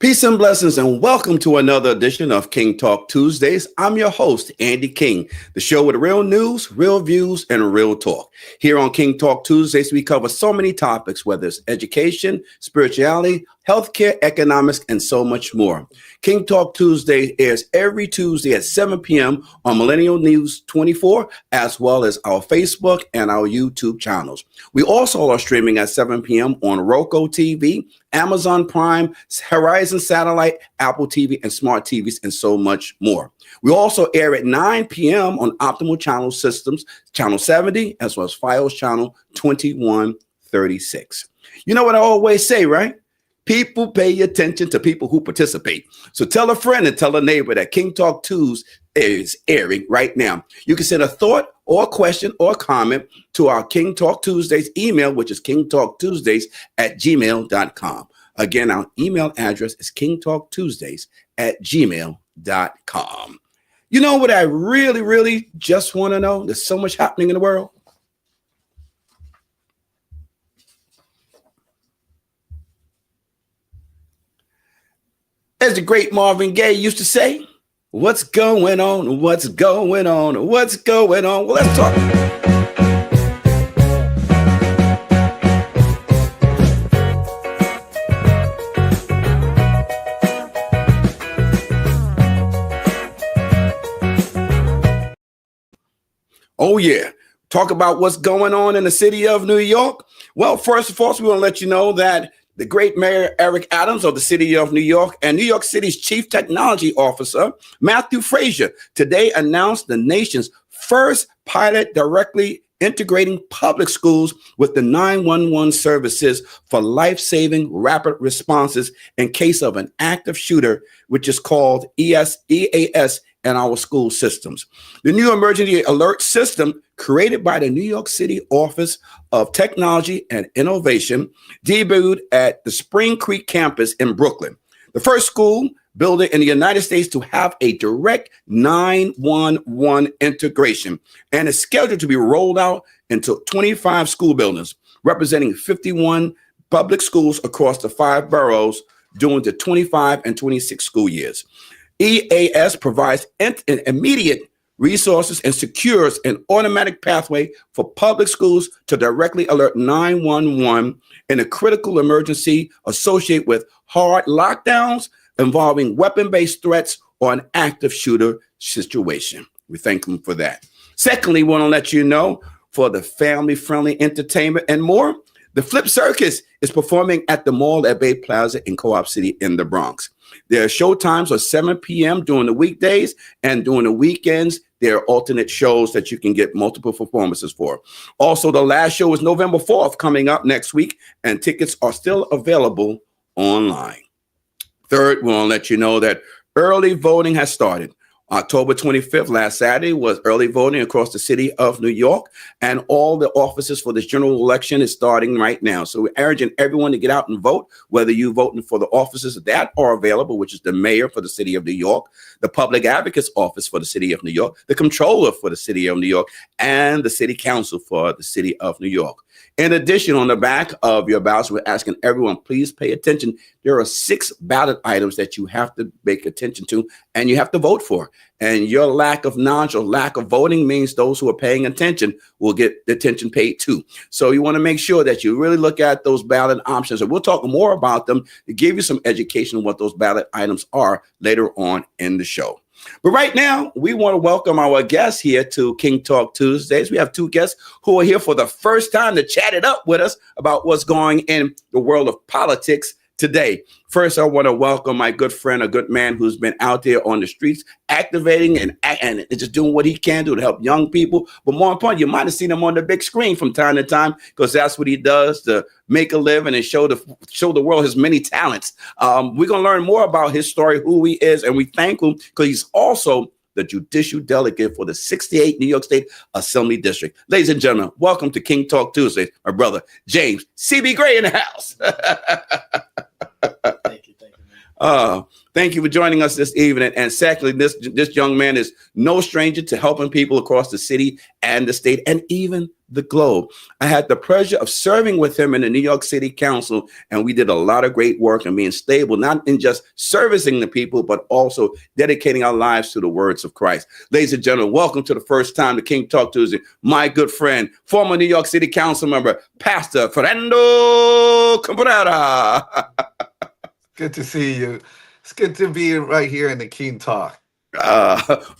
Peace and blessings, and welcome to another edition of King Talk Tuesdays. I'm your host, Andy King, the show with real news, real views, and real talk. Here on King Talk Tuesdays, we cover so many topics, whether it's education, spirituality, healthcare, economics, and so much more. King Talk Tuesday airs every Tuesday at 7 p.m. on Millennium News 24, as well as our Facebook and our YouTube channels. We also are streaming at 7 p.m. on Roku TV, Amazon Prime, Horizon Satellite, Apple TV, and Smart TVs, and so much more. We also air at 9 p.m. on Optimal Channel Systems, Channel 70, as well as Fios Channel 2136. You know what I always say, right? People pay attention to people who participate. So tell a friend and tell a neighbor that King Talk Tuesdays is airing right now. You can send a thought or a question or a comment to our King Talk Tuesdays email, which is kingtalktuesdays@gmail.com. Again, our email address is kingtalktuesdays@gmail.com. You know what I really just want to know? There's so much happening in the world. As the great Marvin Gaye used to say, what's going on? What's going on? What's going on? Well, let's talk. Oh, yeah. Talk about what's going on in the city of New York. Well, first of all, we want to let you know that the great Mayor Eric Adams of the city of New York and New York City's Chief Technology Officer, Matthew Frazier, today announced the nation's first pilot directly integrating public schools with the 911 services for life-saving rapid responses in case of an active shooter, which is called EAS in our school systems. The new emergency alert system created by the New York City Office of Technology and Innovation debuted at the Spring Creek campus in Brooklyn, the first school building in the United States to have a direct 911 integration, and is scheduled to be rolled out into 25 school buildings, representing 51 public schools across the 5 boroughs during the 25 and 26 school years. EAS provides immediate resources and secures an automatic pathway for public schools to directly alert 911 in a critical emergency associated with hard lockdowns involving weapon-based threats or an active shooter situation. We thank them for that. Secondly, we want to let you know, for the family-friendly entertainment and more, the Flip Circus is performing at the Mall at Bay Plaza in Co-op City in the Bronx. Their show times are 7 p.m. during the weekdays, and during the weekends, there are alternate shows that you can get multiple performances for. Also, the last show is November 4th coming up next week, and tickets are still available online. Third, we want to let you know that early voting has started. October 25th, last Saturday, was early voting across the city of New York, and all the offices for this general election is starting right now. So we're urging everyone to get out and vote, whether you're voting for the offices that are available, which is the mayor for the city of New York, the public advocate's office for the city of New York, the comptroller for the city of New York, and the city council for the city of New York. In addition, on the back of your ballots, we're asking everyone, please pay attention. There are 6 ballot items that you have to pay attention to and you have to vote for. And your lack of knowledge or lack of voting means those who are paying attention will get the attention paid too. So you want to make sure that you really look at those ballot options, and we'll talk more about them to give you some education on what those ballot items are later on in the show. But right now, we want to welcome our guests here to King Talk Tuesdays. We have 2 guests who are here for the first time to chat it up with us about what's going in the world of politics today. First, I want to welcome my good friend, a good man who's been out there on the streets activating and just doing what he can do to help young people. But more important, you might have seen him on the big screen from time to time, because that's what he does to make a living and show the world his many talents. We're going to learn more about his story, who he is, and we thank him because he's also the judicial delegate for the 68 New York State Assembly District. Ladies and gentlemen, welcome to King Talk Tuesdays. My brother, James C.B. Gray in the house. Thank you, man. Thank you for joining us this evening. And secondly, this young man is no stranger to helping people across the city and the state and even the globe. I had the pleasure of serving with him in the New York City Council, and we did a lot of great work and being stable, not in just servicing the people, but also dedicating our lives to the words of Christ. Ladies and gentlemen, welcome to the first time the King Talk Tuesday. My good friend, former New York City Council member, Pastor Fernando Cabrera. Good to see you. It's good to be right here in the King Talk.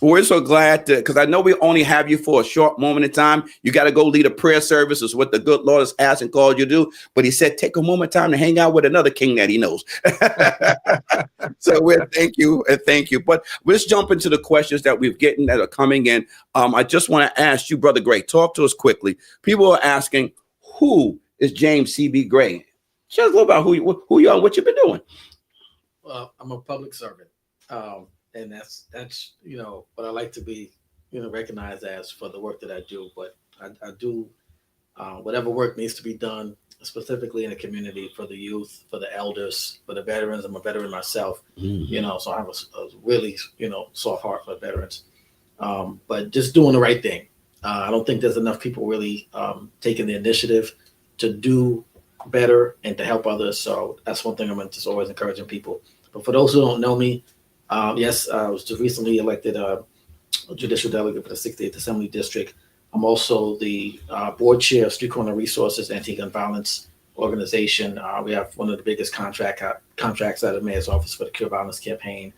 We're so glad to, because I know we only have you for a short moment in time. You got to go lead a prayer service, is what the good Lord has asked and called you to do. But he said, take a moment in time to hang out with another king that he knows. So we're thank you and thank you. But let's jump into the questions that we've getting that are coming in. I just want to ask you, Brother Gray, talk to us quickly. People are asking, who is James C.B. Gray? Just a little about who you are, what you've been doing. Well, I'm a public servant. And that's what I like to be recognized as for the work that I do. But I do whatever work needs to be done, specifically in the community, for the youth, for the elders, for the veterans. I'm a veteran myself, so I have a really soft heart for veterans. But just doing the right thing. I don't think there's enough people really taking the initiative to do better and to help others. So that's one thing I'm just always encouraging people. But for those who don't know me, yes, I was just recently elected a judicial delegate for the 68th Assembly District. I'm also the board chair of Street Corner Resources Anti-Gun Violence Organization. We have one of the biggest contracts out of the Mayor's Office for the Cure Violence Campaign.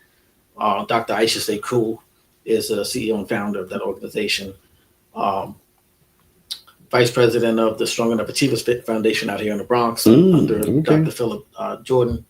Dr. Aisha Sekou is the CEO and founder of that organization. Vice president of the Strong Enough Achievers Foundation out here in the Bronx under Dr. Philip Jordan.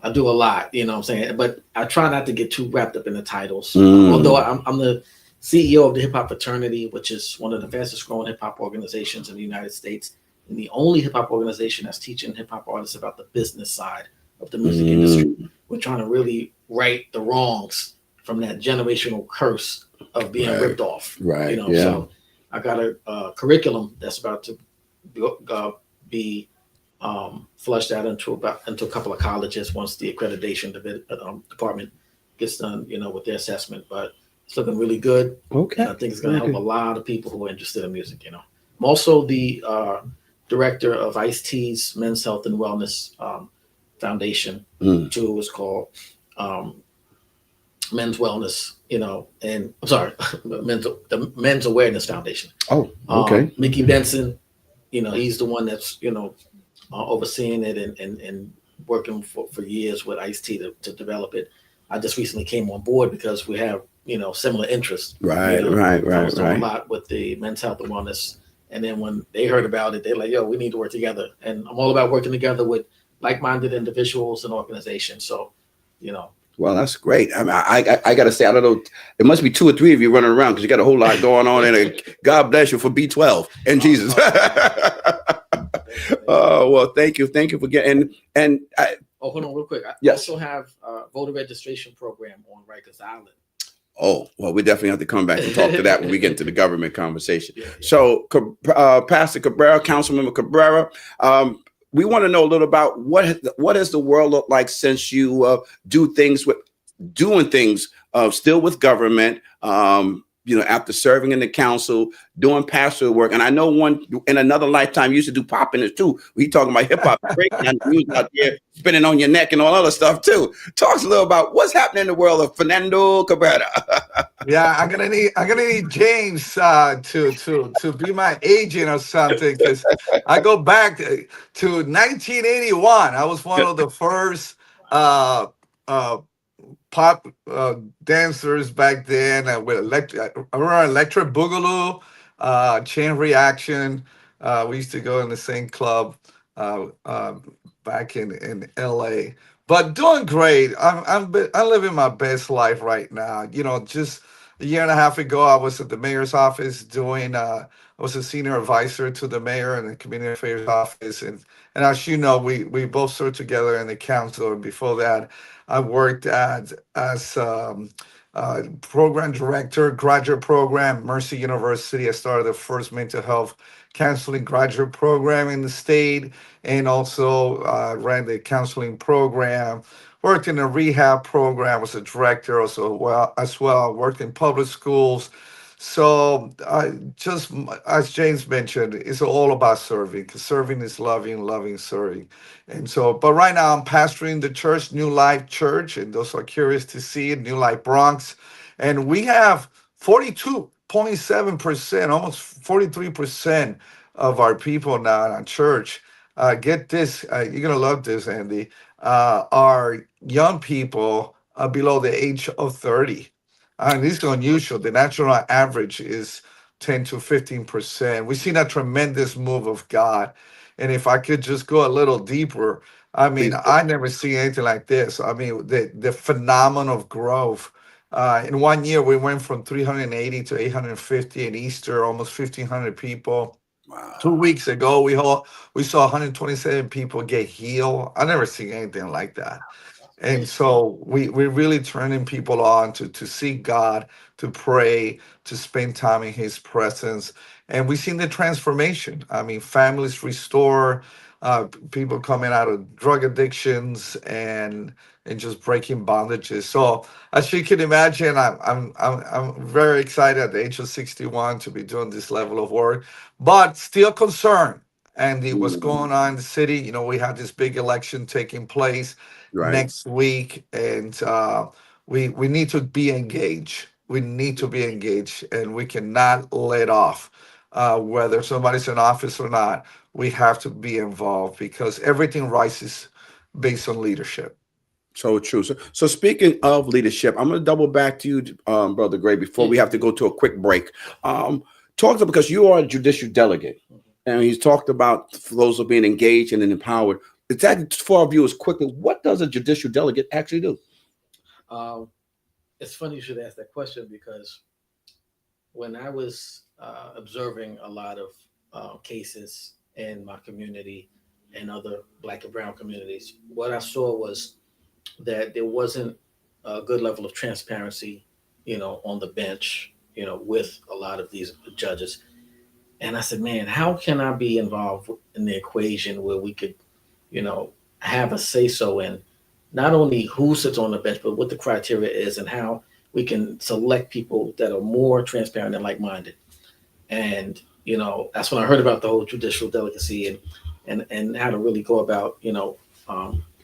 I do a lot, what I'm saying? But I try not to get too wrapped up in the titles. Although I'm the CEO of the Hip Hop Fraternity, which is one of the fastest growing hip hop organizations in the United States, and the only hip hop organization that's teaching hip hop artists about the business side of the music industry. We're trying to really right the wrongs from that generational curse of being ripped off. Right. So I got a curriculum that's about to be flushed out into a couple of colleges once the accreditation department gets done, with their assessment. But it's looking really good. Okay. I think it's going to help a lot of people who are interested in music. I'm also the director of Ice-T's Men's Health and Wellness Foundation, which was called Men's Wellness, and I'm sorry, the Men's Awareness Foundation. Oh, okay. Mickey Benson, he's the one that's, overseeing it and working for years with Ice-T to develop it. I just recently came on board because we have, similar interests. Right. I was doing a lot with the Men's Health and Wellness. And then when they heard about it, they're like, yo, we need to work together. And I'm all about working together with like-minded individuals and organizations. So, Well, that's great. I mean, I got to say, I don't know. It must be 2 or 3 of you running around because you got a whole lot going on. And God bless you for B12 and Jesus. Well, thank you for getting. hold on real quick. I Yes. also have a voter registration program on Rikers Island. Oh, well, we definitely have to come back and talk to that when we get into the government conversation. Yeah. So, Pastor Cabrera, Councilmember Cabrera, we want to know a little about what has the world looked like since you doing things still with government, after serving in the council, doing pastoral work. And I know one in another lifetime you used to do popping too. We talking about hip hop, breakdown music out there, spinning on your neck and all other stuff too. Talk a little about what's happening in the world of Fernando Cabrera. Yeah, I'm gonna need James to be my agent or something, because I go back to 1981. I was one of the first pop dancers back then with electric boogaloo, chain reaction. We used to go in the same club back in LA. But doing great. I'm living my best life right now. Just a year and a half ago, I was at the mayor's office I was a senior advisor to the mayor in the community affairs office, and as you know, we both served together in the council. And before that, I worked as program director, graduate program, Mercy University. I started the first mental health counseling graduate program in the state, and also ran the counseling program. Worked in a rehab program, was a director as well. Worked in public schools. So just as James mentioned, it's all about serving, because serving is loving, loving serving. And so, but right now I'm pastoring the church, New Life Church, and those are curious to see it, New Life Bronx. And we have 42.7%, almost 43% of our people now in our church. Get this, you're going to love this, Andy. Are young people below the age of 30. And this is unusual. The national average is 10 to 15%. We've seen a tremendous move of God. And if I could just go a little deeper, I mean, Please. I never see anything like this. I mean, the phenomenal growth. In 1 year, we went from 380 to 850 in Easter, almost 1,500 people. Wow. 2 weeks ago, we saw 127 people get healed. I never seen anything like that. And so we're really turning people on to seek God, to pray, to spend time in His presence. And we've seen the transformation. I mean, families restore, people coming out of drug addictions and just breaking bondages. So as you can imagine, I'm very excited at the age of 61 to be doing this level of work, but still concerned. And what's Mhm. going on in the city? You know, we had this big election taking place Right. next week, and we need to be engaged. We need to be engaged, and we cannot let off. Whether somebody's in office or not, we have to be involved because everything rises based on leadership. So true. So speaking of leadership, I'm going to double back to you, Brother Gray, before we have to go to a quick break. Talk to, because you are a judicial delegate, and he's talked about those who are being engaged and empowered. Is that, for our viewers, quickly, what does a judicial delegate actually do? It's funny you should ask that question, because when I was observing a lot of cases in my community and other Black and brown communities, what I saw was that there wasn't a good level of transparency, on the bench, with a lot of these judges. And I said, man, how can I be involved in the equation where we could, have a say so in not only who sits on the bench, but what the criteria is and how we can select people that are more transparent and like minded. And, that's when I heard about the whole judicial delegacy and how to really go about,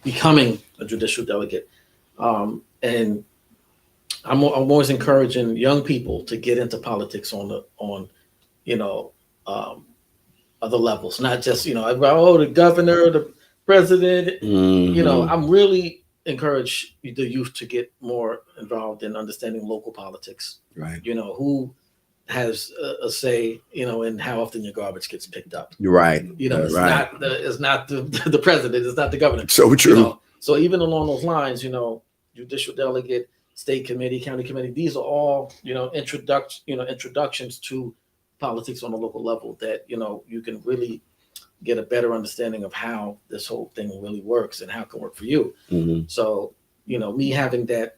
becoming a judicial delegate. And I'm always encouraging young people to get into politics on you know um, other levels, not just the governor, the president. Mhm. I'm really encourage the youth to get more involved in understanding local politics. Right. Who has a say, in how often your garbage gets picked up. You're right. It's Right. not the president, it's not the governor. So true. So even along those lines, judicial delegate, state committee, county committee, these are all introductions to politics on a local level that you can really get a better understanding of how this whole thing really works and how it can work for you. Hmm. So me having that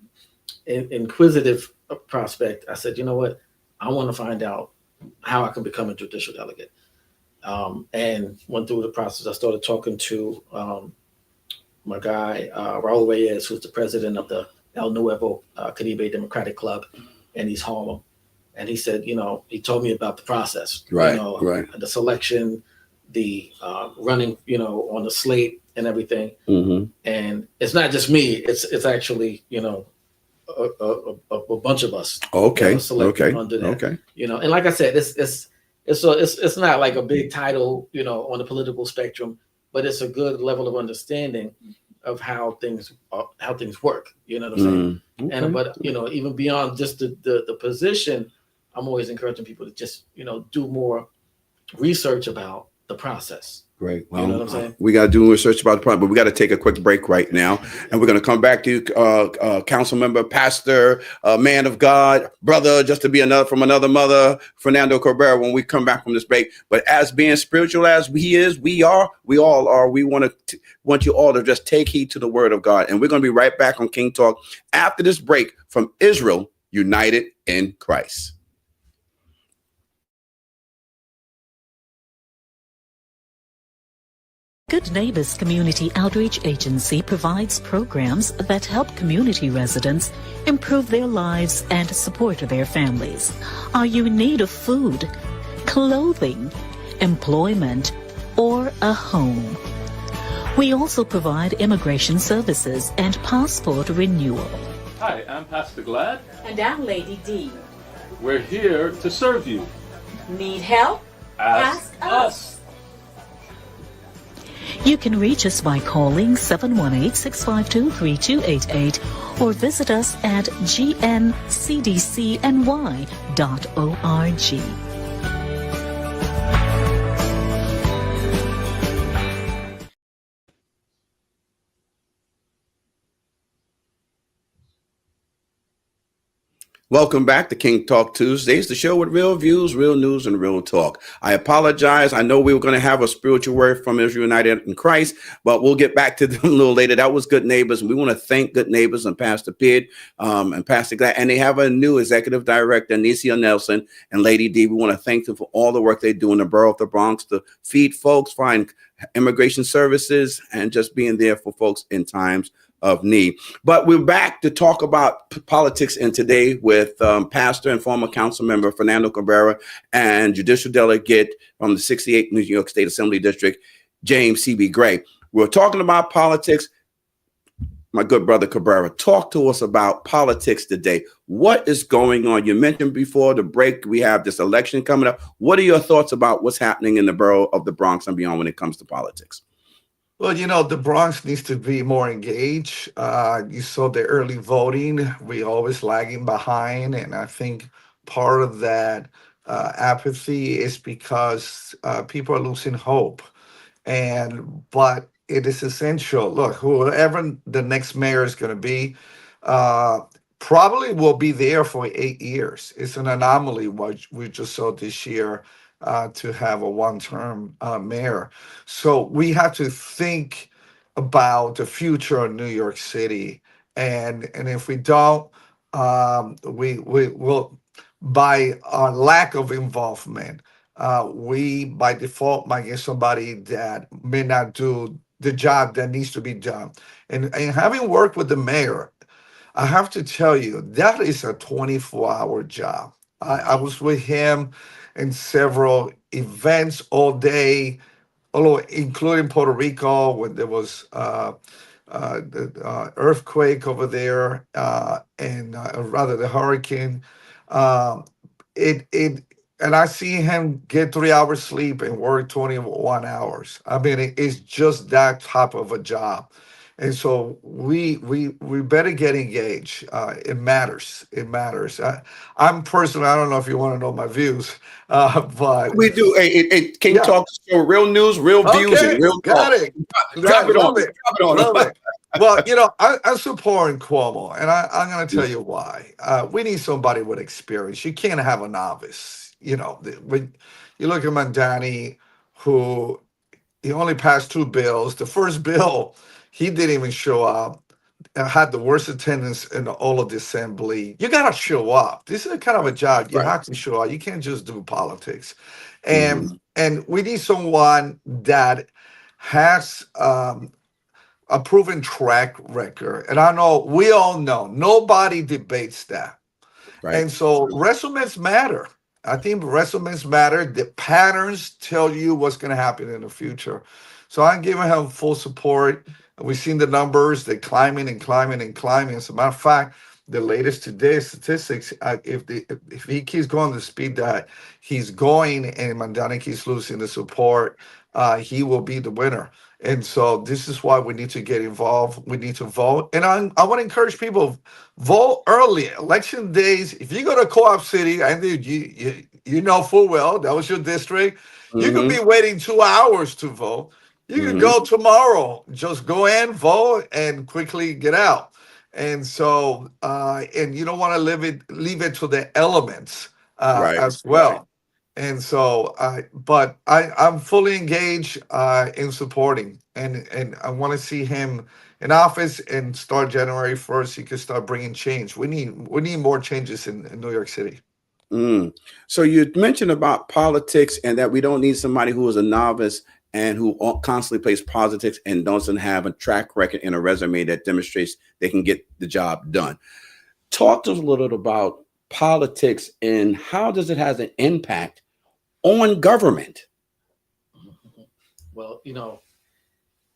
inquisitive prospect, I said, you know what, I want to find out how I can become a judicial delegate. And went through the process. I started talking to my guy, Raul Reyes, who's the president of the El Nuevo Caribe Democratic Club in East Harlem. And he said, he told me about the process, Right. Right. the selection, the running, on the slate and everything. Hmm. And it's not just me, it's actually, a bunch of us. Okay. That are selected Okay. under that. Okay. And like I said, it's not like a big title, on the political spectrum, but it's a good level of understanding of how things work. You know what I'm saying? Okay. And but even beyond just the position, I'm always encouraging people to just do more research about the process. Great. You know what I'm saying? We got to do research about the problem, but we got to take a quick break right now. And we're going to come back to you, council member, pastor, man of God, brother, just to be from another mother, Fernando Cabrera, when we come back from this break. But as being spiritual as he is, we all are. We want you all to just take heed to the word of God. And we're going to be right back on King Talk after this break from Israel, United in Christ. Good Neighbors Community Outreach Agency provides programs that help community residents improve their lives and support their families. Are you in need of food, clothing, employment, or a home? We also provide immigration services and passport renewal. Hi, I'm Pastor Glad. And I'm Lady D. We're here to serve you. Need help? Ask us. You can reach us by calling 718-652-3288 or visit us at gncdcny.org. Welcome back to King Talk Tuesdays, the show with real views, real news, and real talk. I apologize. I know we were going to have a spiritual word from Israel United in Christ, but we'll get back to them a little later. That was Good Neighbors, and we want to thank Good Neighbors and Pastor Pitt and Pastor Glad. And they have a new executive director, Anicia Nelson, and Lady D. We want to thank them for all the work they do in the borough of the Bronx to feed folks, find immigration services, and just being there for folks in times of need. But we're back to talk about politics in today with pastor and former council member Fernando Cabrera and judicial delegate from the 68th New York State Assembly District, James C.B. Gray. We're talking about politics. My good brother Cabrera, talk to us about politics today. What is going on? You mentioned before the break, we have this election coming up. What are your thoughts about what's happening in the borough of the Bronx and beyond when it comes to politics? Well, the Bronx needs to be more engaged. You saw the early voting. We always lagging behind. And I think part of that apathy is because people are losing hope. But it is essential. Look, whoever the next mayor is going to be, probably will be there for 8 years. It's an anomaly what we just saw this year to have a one-term mayor. So we have to think about the future of New York City, and if we don't, we will, by our lack of involvement, we by default might get somebody that may not do the job that needs to be done. And having worked with the mayor, I have to tell you, that is a 24-hour job. I was with him in several events all day, although including Puerto Rico when there was the earthquake over there, and rather the hurricane. And I see him get 3 hours sleep and work 21 hours. I mean, it's just that type of a job. And so we better get engaged. It matters. It matters. I'm personally, I don't know if you want to know my views, but We do. King yeah. Talk show, real news, real views, Okay, and real got talk. it. Drop it on. Love it. Drop it on. Love it. Well, I'm supporting Cuomo, and I'm going to tell you why. We need somebody with experience. You can't have a novice. When you look at Mandani, who he only passed 2 bills. The first bill, he didn't even show up. Had the worst attendance in all of the assembly. You got to show up. This is a kind of a job. You Right. have to show up. You can't just do politics. Mhm. And we need someone that has a proven track record. And I know we all know nobody debates that. Right. And so resumes matter. I think resumes matter. The patterns tell you what's going to happen in the future. So I'm giving him full support. We've seen the numbers. They're climbing and climbing and climbing. As a matter of fact, the latest today's statistics, if he keeps going the speed that he's going and Mandani keeps losing the support, he will be the winner. And so this is why we need to get involved. We need to vote. And I want to encourage people, vote early. Election days, if you go to Co-op City, I think you know full well, that was your district, you could be waiting 2 hours to vote. You can go tomorrow, just go in, vote, and quickly get out. And so, and you don't want to leave it to the elements Right. as well. And so, but I'm fully engaged in supporting, and I want to see him in office and start January 1st. He can start bringing change. We need more changes in New York City. Mm. So you mentioned about politics and that we don't need somebody who is a novice and who constantly plays politics and doesn't have a track record and a resume that demonstrates they can get the job done. Talk to us a little bit about politics and how does it has an impact on government? Well,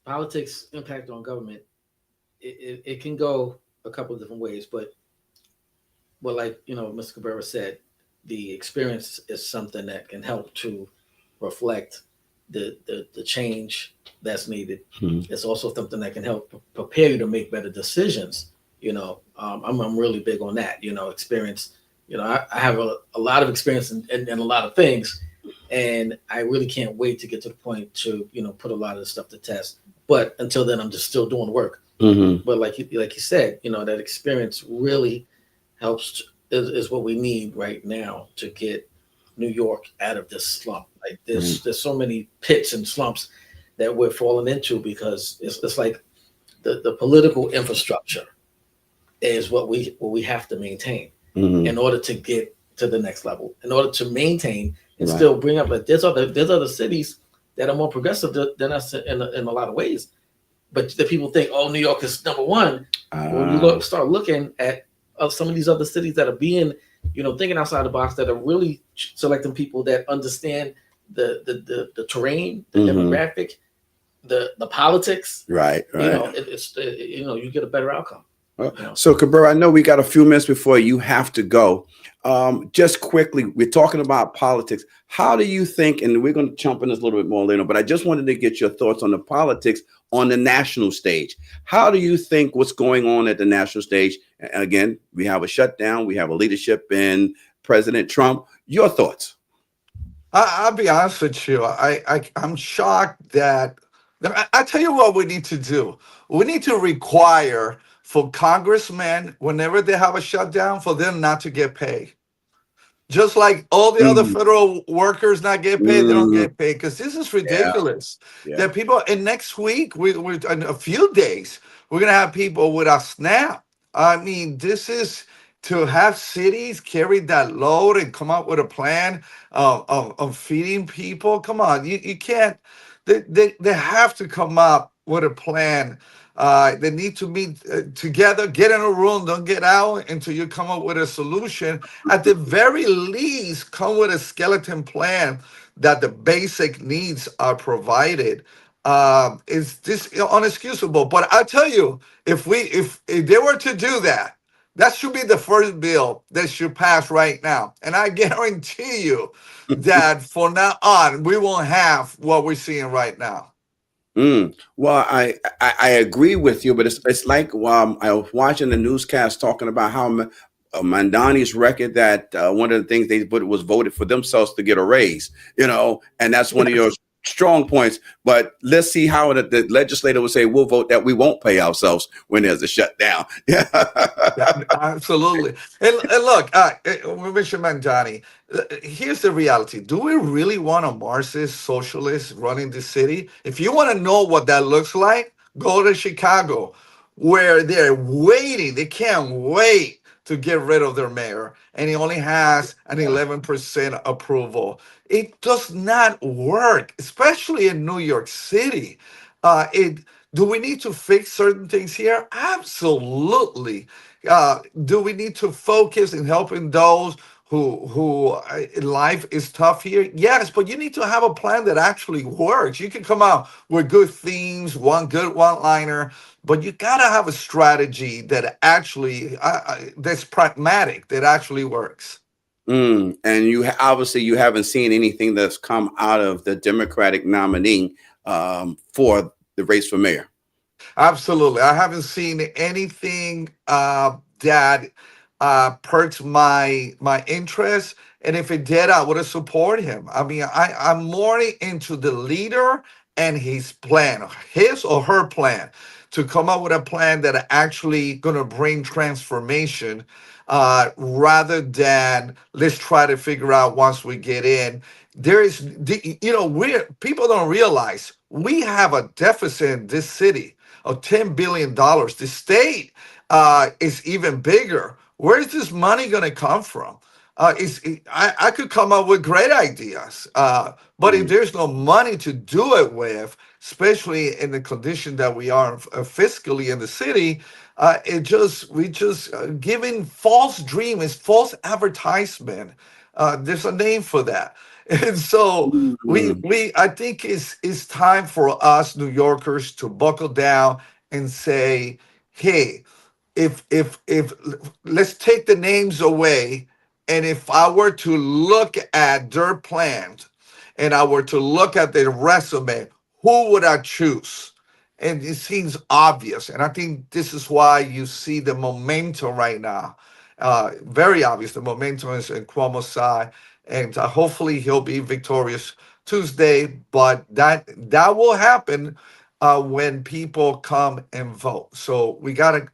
politics impact on government, it can go a couple of different ways, but like Mr. Cabrera said, the experience is something that can help to reflect the change that's needed. It's also something that can help prepare you to make better decisions. I'm really big on that. Experience. I have a lot of experience in a lot of things, and I really can't wait to get to the point to put a lot of this stuff to test. But until then, I'm just still doing work. But like you said, that experience really helps. Is what we need right now to get New York out of this slump. Like there's so many pits and slumps that we're falling into because it's like the political infrastructure is what we have to maintain in order to get to the next level, in order to maintain and still bring up. Like there's other cities that are more progressive than us in a lot of ways, but the people think, oh, New York is number one. When you start looking at some of these other cities that are being, thinking outside the box, that are really selecting people that understand the terrain, the demographic, the politics. Right. You get a better outcome. So Cabrera, I know we got a few minutes before you have to go. Just quickly, we're talking about politics. How do you think, and we're going to jump in this a little bit more later, but I just wanted to get your thoughts on the politics on the national stage. How do you think what's going on at the national stage? And again, we have a shutdown, we have a leadership in President Trump. Your thoughts? I'll be honest with you. I'm shocked that I tell you what we need to do. We need to require for congressmen, whenever they have a shutdown, for them not to get paid. Just like all the other federal workers not get paid, they don't get paid, because this is ridiculous. That people, and next week, we're in a few days, we're going to have people with a SNAP. I mean, this is to have cities carry that load and come up with a plan of feeding people. Come on, you can't, they have to come up with a plan. They need to meet together, get in a room, don't get out until you come up with a solution. At the very least, come with a skeleton plan that the basic needs are provided. Is this unexcusable? But I tell you, if they were to do that, that should be the first bill that should pass right now. And I guarantee you that from now on, we won't have what we're seeing right now. Well, I agree with you, but it's like I was watching the newscast talking about how Mandani's record that one of the things they put was voted for themselves to get a raise, and that's one of your strong points. But let's see how the legislator would say we'll vote that we won't pay ourselves when there's a shutdown. Yeah, absolutely. And look, Mr. Mandani, here's the reality. Do we really want a Marxist socialist running the city? If you want to know what that looks like, go to Chicago, where they're waiting. They can't wait to get rid of their mayor, and he only has an 11% approval. It does not work, especially in New York City. Do we need to fix certain things here? Absolutely. Do we need to focus in helping those who life is tough here? Yes, but you need to have a plan that actually works. You can come out with good themes, one good one-liner, but you gotta have a strategy that actually that's pragmatic, that actually works. And you obviously you haven't seen anything that's come out of the Democratic nominee for the race for mayor. Absolutely, I haven't seen anything that perks my interest. And if it did, I would have supported him. I mean, I'm more into the leader and his plan, his or her plan, to come up with a plan that are going to bring transformation, rather than let's try to figure out once we get in. There is, people don't realize we have a deficit in this city of $10 billion. The state is even bigger. Where is this money going to come from? I could come up with great ideas, but if there's no money to do it with, especially in the condition that we are fiscally in the city, we just giving false dreams, false advertisement. There's a name for that. And so I think it's time for us New Yorkers to buckle down and say, hey, if let's take the names away, and if I were to look at their plans and I were to look at their resume, who would I choose? And it seems obvious, and I think this is why you see the momentum right now. Very obvious. The momentum is in Cuomo's side, and hopefully he'll be victorious Tuesday. But that will happen when people come and vote. So we gotta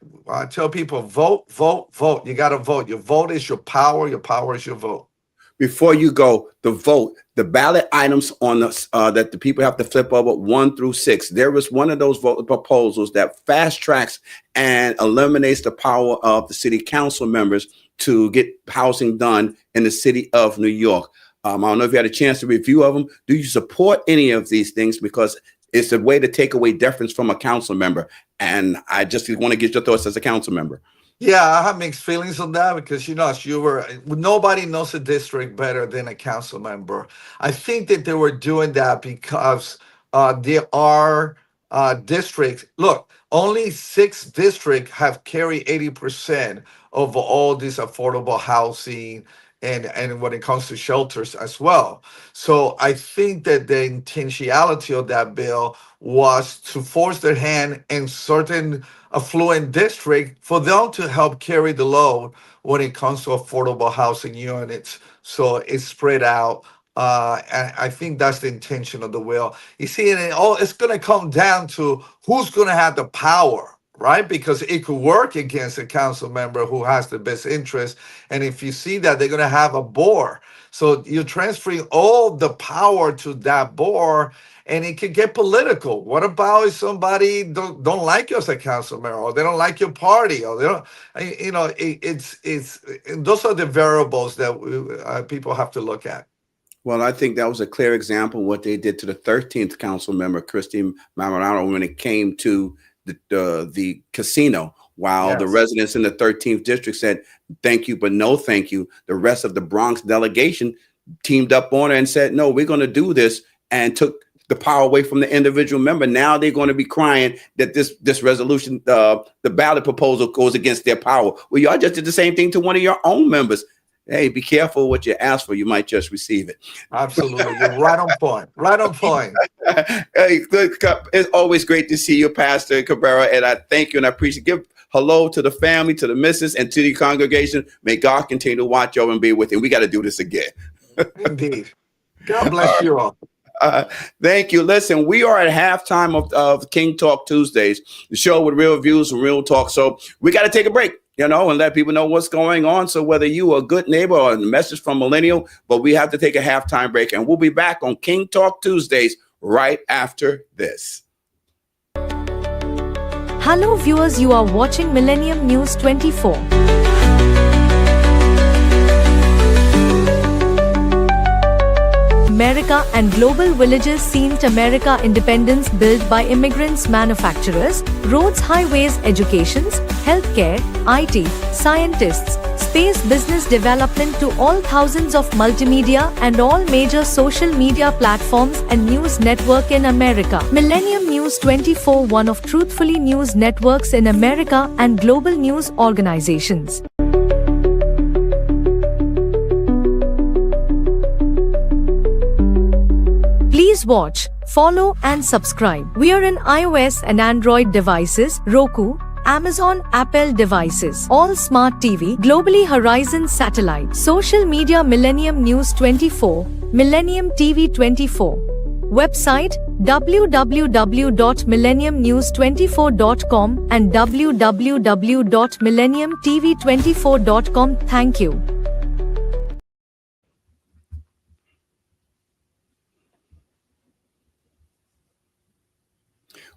tell people, vote, vote, vote. You gotta vote. Your vote is your power. Your power is your vote. Before you go, the vote, the ballot items on the that the people have to flip over 1 through 6. There was one of those vote proposals that fast tracks and eliminates the power of the city council members to get housing done in the city of New York. I don't know if you had a chance to review of them. Do you support any of these things? Because it's a way to take away deference from a council member. And I just want to get your thoughts as a council member. Yeah, I have mixed feelings on that because, as nobody knows a district better than a council member. I think that they were doing that because there are districts. Look, only 6 districts have carried 80% of all this affordable housing and when it comes to shelters as well. So I think that the intentionality of that bill was to force their hand in certain affluent district for them to help carry the load when it comes to affordable housing units. So it's spread out. And I think that's the intention of the bill. You see, it's going to come down to who's going to have the power, right? Because it could work against a council member who has the best interest. And if you see that, they're going to have a board. So you're transferring all the power to that board, and it could get political. What about if somebody don't like you as a council member, or they don't like your party, or they don't, it's those are the variables that people have to look at. Well, I think that was a clear example of what they did to the 13th council member, Christine Mamarano, when it came to the casino. While the residents in the 13th district said, thank you, but no thank you, the rest of the Bronx delegation teamed up on it and said, no, we're going to do this, and took the power away from the individual member. Now they're going to be crying that this resolution, the ballot proposal, goes against their power. Well, y'all just did the same thing to one of your own members. Hey, be careful what you ask for. You might just receive it. Absolutely. You're right on point. Right on point. Hey, it's always great to see you, Pastor Cabrera, and I thank you and I appreciate. Give hello to the family, to the missus, and to the congregation. May God continue to watch over and be with you. We got to do this again. Indeed. God bless you all. Thank you. Listen, we are at halftime of King Talk Tuesdays, the show with real views and real talk. So we got to take a break, and let people know what's going on. So whether you are a good neighbor or a message from Millennium, but we have to take a halftime break, and we'll be back on King Talk Tuesdays right after this. Hello viewers, you are watching Millennium News 24. America and global villages Saint America independence built by immigrants, manufacturers, roads, highways, educations, healthcare, IT, scientists, space, business development to all thousands of multimedia and all major social media platforms and news network in America. Millennium News 24, one of truthfully news networks in America and global news organizations. Please watch, follow and subscribe. We are in iOS and Android devices, Roku, Amazon, Apple devices, all smart TV, globally Horizon satellite, social media Millennium News 24, Millennium TV 24. Website www.millenniumnews24.com and www.millenniumtv24.com. Thank you.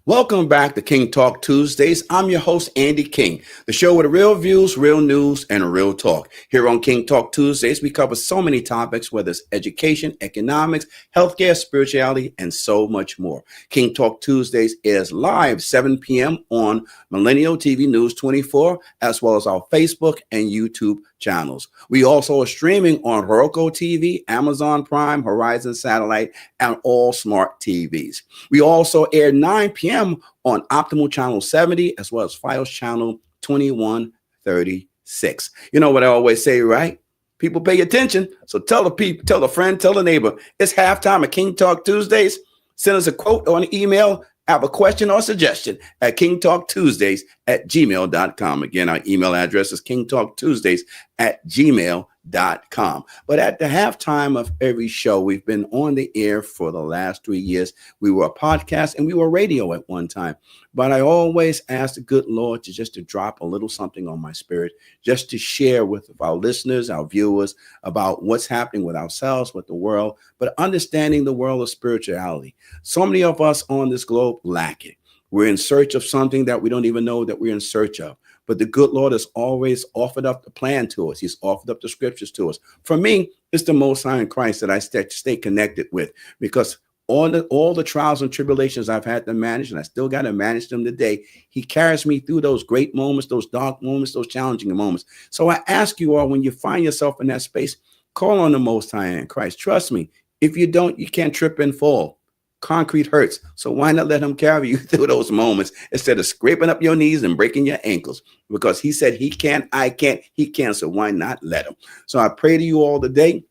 Welcome back to King Talk Tuesdays. I'm your host, Andy King, the show with real views, real news, and real talk. Here on King Talk Tuesdays, we cover so many topics, whether it's education, economics, healthcare, spirituality, and so much more. King Talk Tuesdays is live 7 p.m. on Millennium TV News 24, as well as our Facebook and YouTube channels. We also are streaming on Roku TV, Amazon Prime, Horizon Satellite, and all smart TVs. We also air 9 p.m. on Optimal Channel 70, as well as Fios Channel 2136. You know what I always say, right? People pay attention. So tell a friend, tell a neighbor. It's halftime at King Talk Tuesdays. Send us a quote or an email. Have a question or suggestion at kingtalktuesdays@gmail.com. Again, our email address is kingtalktuesdays@gmail.com. But at the halftime of every show, we've been on the air for the last 3 years. We were a podcast and we were radio at one time. But I always ask the good Lord to drop a little something on my spirit, just to share with our listeners, our viewers, about what's happening with ourselves, with the world, but understanding the world of spirituality. So many of us on this globe lack it. We're in search of something that we don't even know that we're in search of. But the good Lord has always offered up the plan to us. He's offered up the scriptures to us. For me, it's the Most High in Christ that I stay connected with, because all the trials and tribulations I've had to manage, and I still got to manage them today, he carries me through those great moments, those dark moments, those challenging moments. So I ask you all, when you find yourself in that space, call on the Most High in Christ. Trust me, if you don't, you can't trip and fall. Concrete hurts. So why not let him carry you through those moments instead of scraping up your knees and breaking your ankles? Because he said he can, I can't, he can. So why not let him? So I pray to you all today,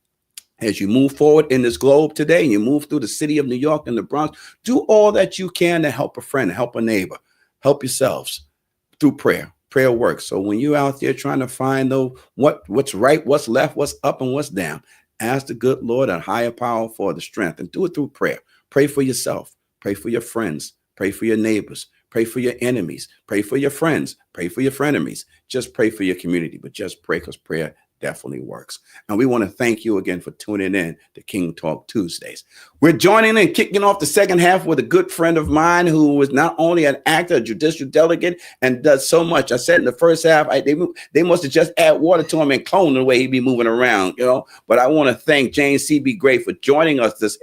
as you move forward in this globe today, and you move through the city of New York and the Bronx, do all that you can to help a friend, help a neighbor, help yourselves through prayer. Prayer works. So when you're out there trying to find what's right, what's left, what's up, and what's down, ask the good Lord and higher power for the strength, and do it through prayer. Pray for yourself. Pray for your friends. Pray for your neighbors. Pray for your enemies. Pray for your friends. Pray for your frenemies. Just pray for your community, but just pray, because prayer definitely works. And we want to thank you again for tuning in to King Talk Tuesdays. We're joining and kicking off the second half with a good friend of mine who is not only an actor, a judicial delegate, and does so much. I said in the first half, they must have just add water to him and clone the way he'd be moving around, you know. But I want to thank James C.B. Gray for joining us this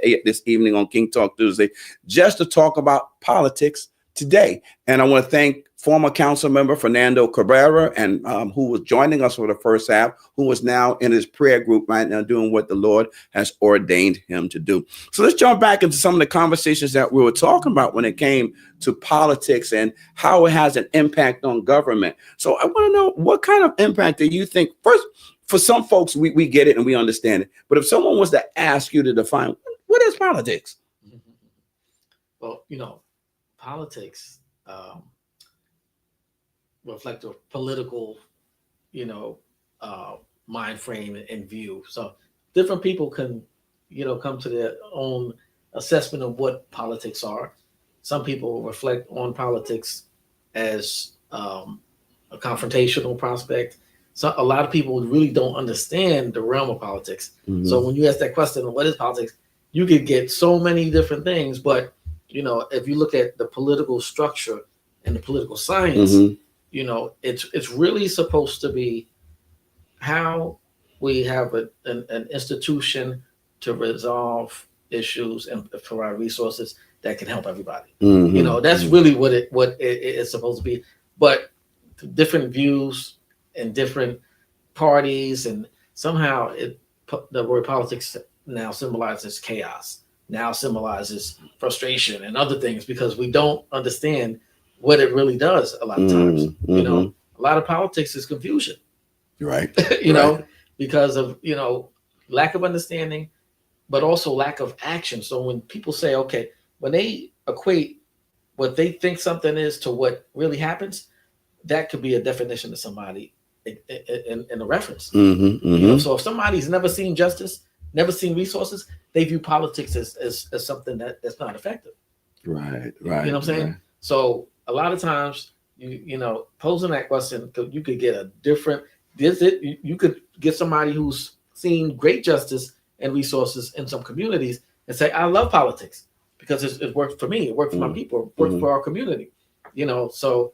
evening on King Talk Tuesday, just to talk about politics today. And I want to thank former council member Fernando Cabrera, and who was joining us for the first half, who is now in his prayer group right now doing what the Lord has ordained him to do. So let's jump back into some of the conversations that we were talking about when it came to politics and how it has an impact on government. So I want to know, what kind of impact do you think? First, for some folks, we get it and we understand it. But if someone was to ask you to define, what is politics? Well, politics reflect a political, mind frame and view. So different people can, come to their own assessment of what politics are. Some people reflect on politics as a confrontational prospect. So a lot of people really don't understand the realm of politics. Mm-hmm. So when you ask that question, what is politics? You could get so many different things, but if you look at the political structure and the political science, mm-hmm. It's really supposed to be how we have an institution to resolve issues and provide resources that can help everybody. Mm-hmm. That's really what it is supposed to be. But different views and different parties, and somehow the word politics now symbolizes chaos, now symbolizes frustration and other things, because we don't understand what it really does a lot of times. Mm-hmm. A lot of politics is confusion. Right. Right. Because of, lack of understanding, but also lack of action. So when people say, okay, when they equate what they think something is to what really happens, that could be a definition of somebody in a reference. Mm-hmm, mm-hmm. So if somebody's never seen justice, never seen resources, they view politics as something that's not effective. Right. You know what I'm saying? Right. So a lot of times, posing that question, you could get a different. You could get somebody who's seen great justice and resources in some communities and say, "I love politics," because it worked for me. It worked for my people. It worked for our community. You know, so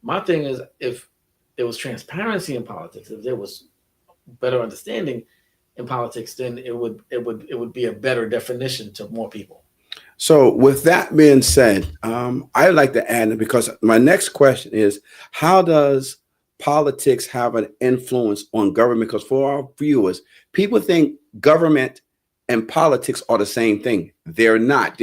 my thing is, if there was transparency in politics, if there was better understanding in politics, then it would be a better definition to more people. So with that being said, I'd like to add, because my next question is, how does politics have an influence on government? Because for our viewers, people think government and politics are the same thing. They're not.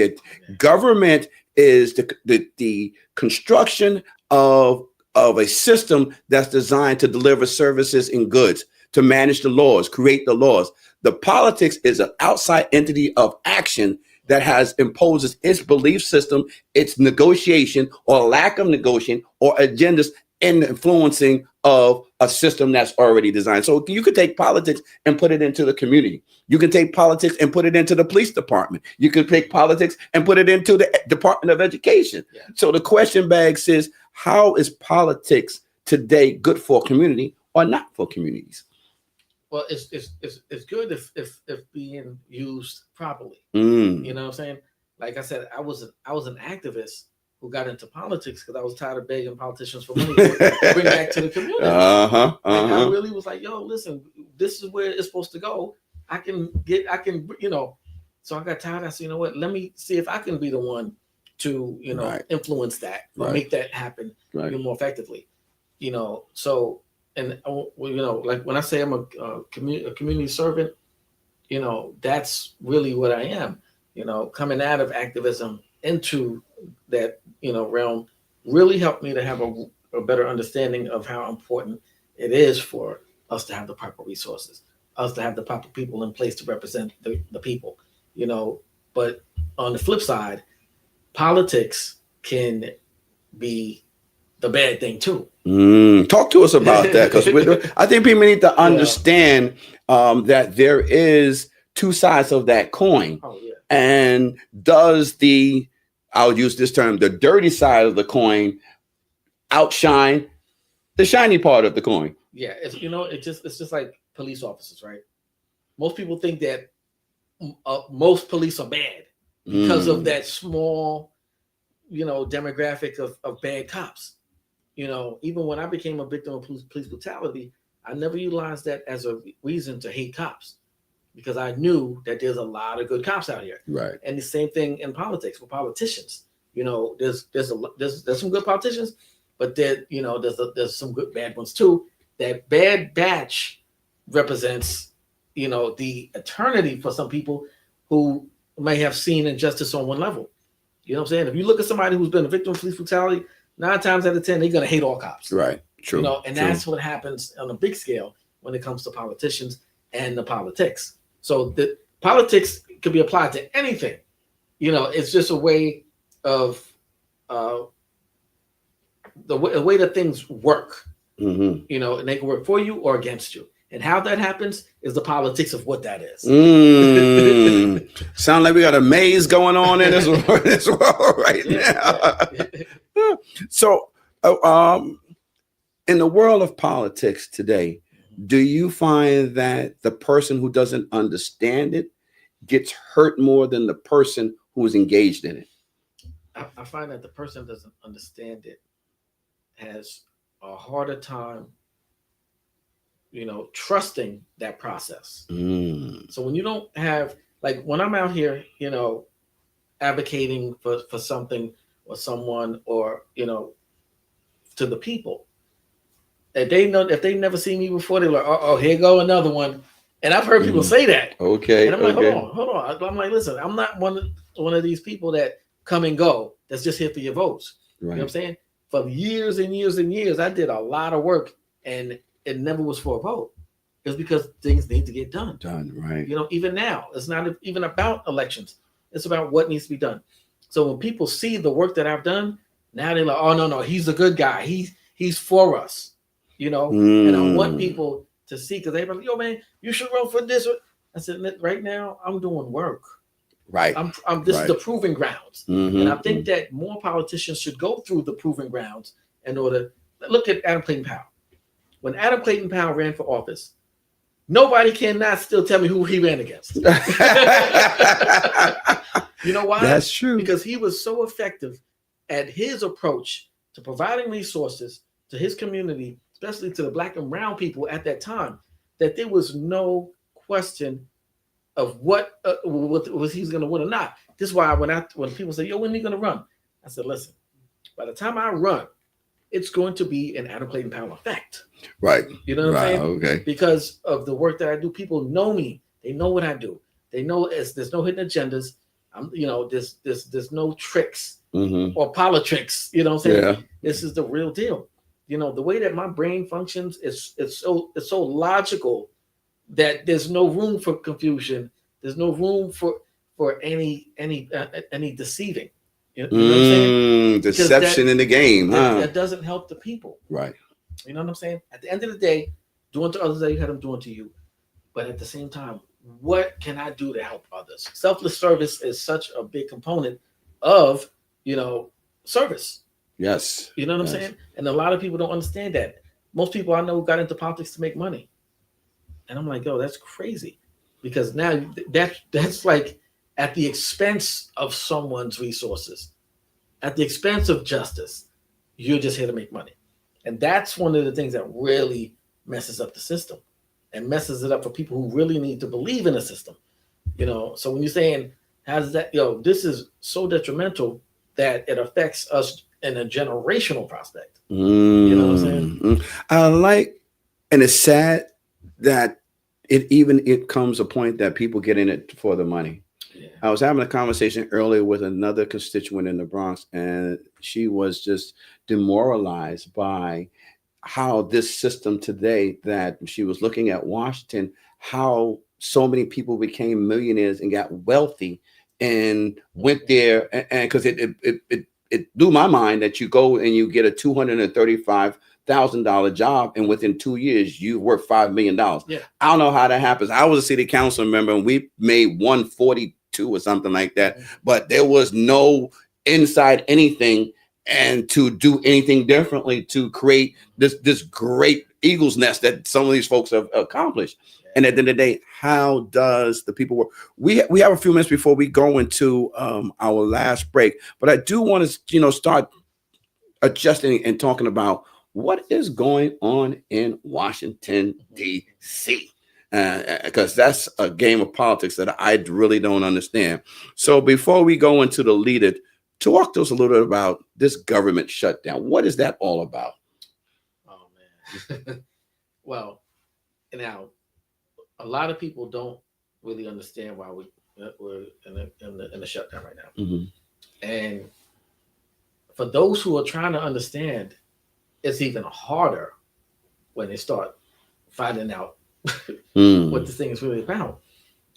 Government is the construction of a system that's designed to deliver services and goods, to manage the laws, create the laws. The politics is an outside entity of action that imposes its belief system, its negotiation or lack of negotiation or agendas in influencing of a system that's already designed. So you could take politics and put it into the community. You can take politics and put it into the police department. You could take politics and put it into the Department of Education. Yeah. So the question begs is, how is politics today good for a community or not for communities? Well, it's good if being used properly. You know what I'm saying? Like I said, I was an activist who got into politics because I was tired of begging politicians for money to bring back to the community. And I really was like, yo, listen, this is where it's supposed to go. I can, you know. So I got tired. I said, you know what? Let me see if I can be the one to, you know, influence that or make that happen even more effectively. You know, so. And, you know, like when I say I'm a community servant, you know, that's really what I am. You know, coming out of activism into that, you know, realm really helped me to have a better understanding of how important it is for us to have the proper resources, us to have the proper people in place to represent the people, you know. But on the flip side, politics can be the bad thing too. Talk to us about that, because I think people need to understand that there is two sides of that coin. And does I'll use this term, the dirty side of the coin outshine the shiny part of the coin? Yeah, it's just like police officers, right? Most people think that most police are bad because of that small, you know, demographic of bad cops. You know, even when I became a victim of police brutality, I never utilized that as a reason to hate cops, because I knew that there's a lot of good cops out here. Right. And the same thing in politics for politicians. You know, there's some good politicians, but you know, there's some good bad ones too. That bad batch represents, you know, the eternity for some people who may have seen injustice on one level. You know what I'm saying? If you look at somebody who's been a victim of police brutality, 9 times out of 10, they're going to hate all cops. Right. True. You know, and that's what happens on a big scale when it comes to politicians and the politics. So the politics could be applied to anything. You know, it's just a way of the way that things work. You know, and they can work for you or against you. And how that happens is the politics of what that is. Sound like we got a maze going on in this world right now. So, in the world of politics today, do you find that the person who doesn't understand it gets hurt more than the person who is engaged in it? I find that the person who doesn't understand it has a harder time, you know, trusting that process. So when you don't have, like when I'm out here, you know, advocating for something or someone, or, you know, to the people, if they never seen me before, they're like, oh, here go another one. And I've heard people say that. Okay. And I'm like, hold on. I'm like, listen, I'm not one of these people that come and go, that's just here for your votes. You know what I'm saying? For years and years and years, I did a lot of work, and it never was for a vote. It's because things need to get done. Right. You know, even now, it's not even about elections. It's about what needs to be done. So when people see the work that I've done, now they're like, oh, no, he's a good guy. He's for us, you know? And I want people to see, because they're like, yo, man, you should run for this. I said, right now, I'm doing work. Right. This is the proving grounds. And I think that more politicians should go through the proving grounds in order. Look at Adam Clayton Powell. When Adam Clayton Powell ran for office, nobody cannot still tell me who he ran against. You know why? That's true. Because he was so effective at his approach to providing resources to his community, especially to the Black and brown people at that time, that there was no question of what was he's going to win or not. This is why when people say, "Yo, when are you going to run?" I said, "Listen, by the time I run, it's going to be an Adam Clayton Powell effect." Right. You know what I'm saying? Okay. Because of the work that I do, people know me. They know what I do. They know there's no hidden agendas. There's no tricks or politics. You know what I'm saying? Yeah. This is the real deal. You know, the way that my brain functions is so logical that there's no room for confusion. There's no room for any deceiving. You know what I'm saying? Deception in the game, huh? That doesn't help the people. Right. You know what I'm saying? At the end of the day, do unto others as you had them do unto you. But at the same time, what can I do to help others? Selfless service is such a big component of, service. Yes. You know what I'm saying? And a lot of people don't understand that. Most people I know got into politics to make money. And I'm like, yo, that's crazy. Because now that's like at the expense of someone's resources, at the expense of justice. You're just here to make money. And that's one of the things that really messes up the system and messes it up for people who really need to believe in the system. So when you're saying, how does that, this is so detrimental that it affects us in a generational prospect. You know what I'm saying? And it's sad that it comes a point that people get in it for the money. Yeah. I was having a conversation earlier with another constituent in the Bronx, and she was just demoralized by how this system today, that she was looking at Washington, how so many people became millionaires and got wealthy and went there. And because it blew my mind that you go and you get a $235,000 job, and within 2 years you worth $5 million. Yeah. I don't know how that happens. I was a city council member and we made 142 or something like that, but there was no inside anything and to do anything differently to create this great eagle's nest that some of these folks have accomplished. And at the end of the day, how does the people work? We have a few minutes before we go into our last break, but I do want to start adjusting and talking about what is going on in Washington, D.C. Because that's a game of politics that I really don't understand. So before we go into the lead it, talk to us a little bit about this government shutdown. What is that all about? Oh man. Well, now a lot of people don't really understand why we're in the shutdown right now. And for those who are trying to understand, it's even harder when they start finding out what this thing is really about.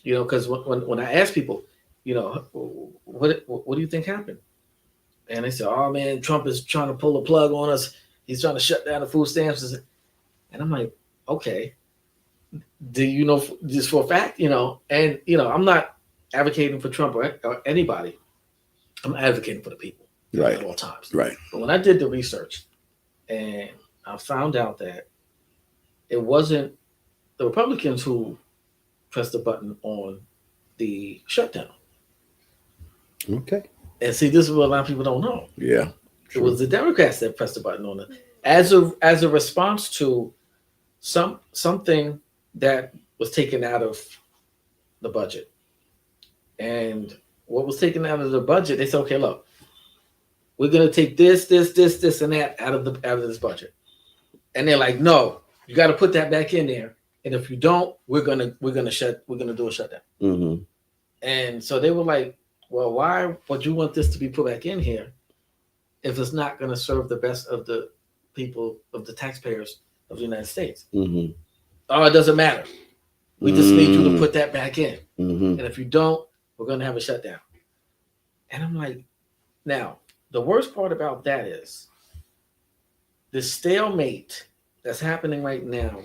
Because when I ask people, what do you think happened? And they say, oh man, Trump is trying to pull the plug on us. He's trying to shut down the food stamps. And I'm like, okay, do you know this for a fact? And I'm not advocating for Trump or anybody. I'm advocating for the people at all times. Right. But when I did the research and I found out that it wasn't the Republicans who pressed the button on the shutdown. Okay. And see, this is what a lot of people don't know. Yeah. It was the Democrats that pressed the button on it as a response to something that was taken out of the budget. And what was taken out of the budget, they said, okay, look, we're gonna take this, and that out of this budget. And they're like, no, you got to put that back in there. And if you don't, we're gonna do a shutdown. Mm-hmm. And so they were like, well, why would you want this to be put back in here if it's not going to serve the best of the people, of the taxpayers of the United States? Mm-hmm. Oh, it doesn't matter. We just need you to put that back in. Mm-hmm. And if you don't, we're going to have a shutdown. And I'm like, now, the worst part about that is the stalemate that's happening right now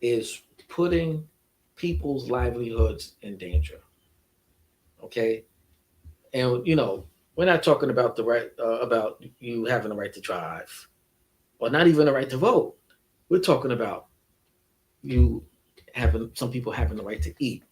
is putting people's livelihoods in danger. Okay? And, we're not talking about the right, about you having the right to drive or not even the right to vote. We're talking about you some people having the right to eat.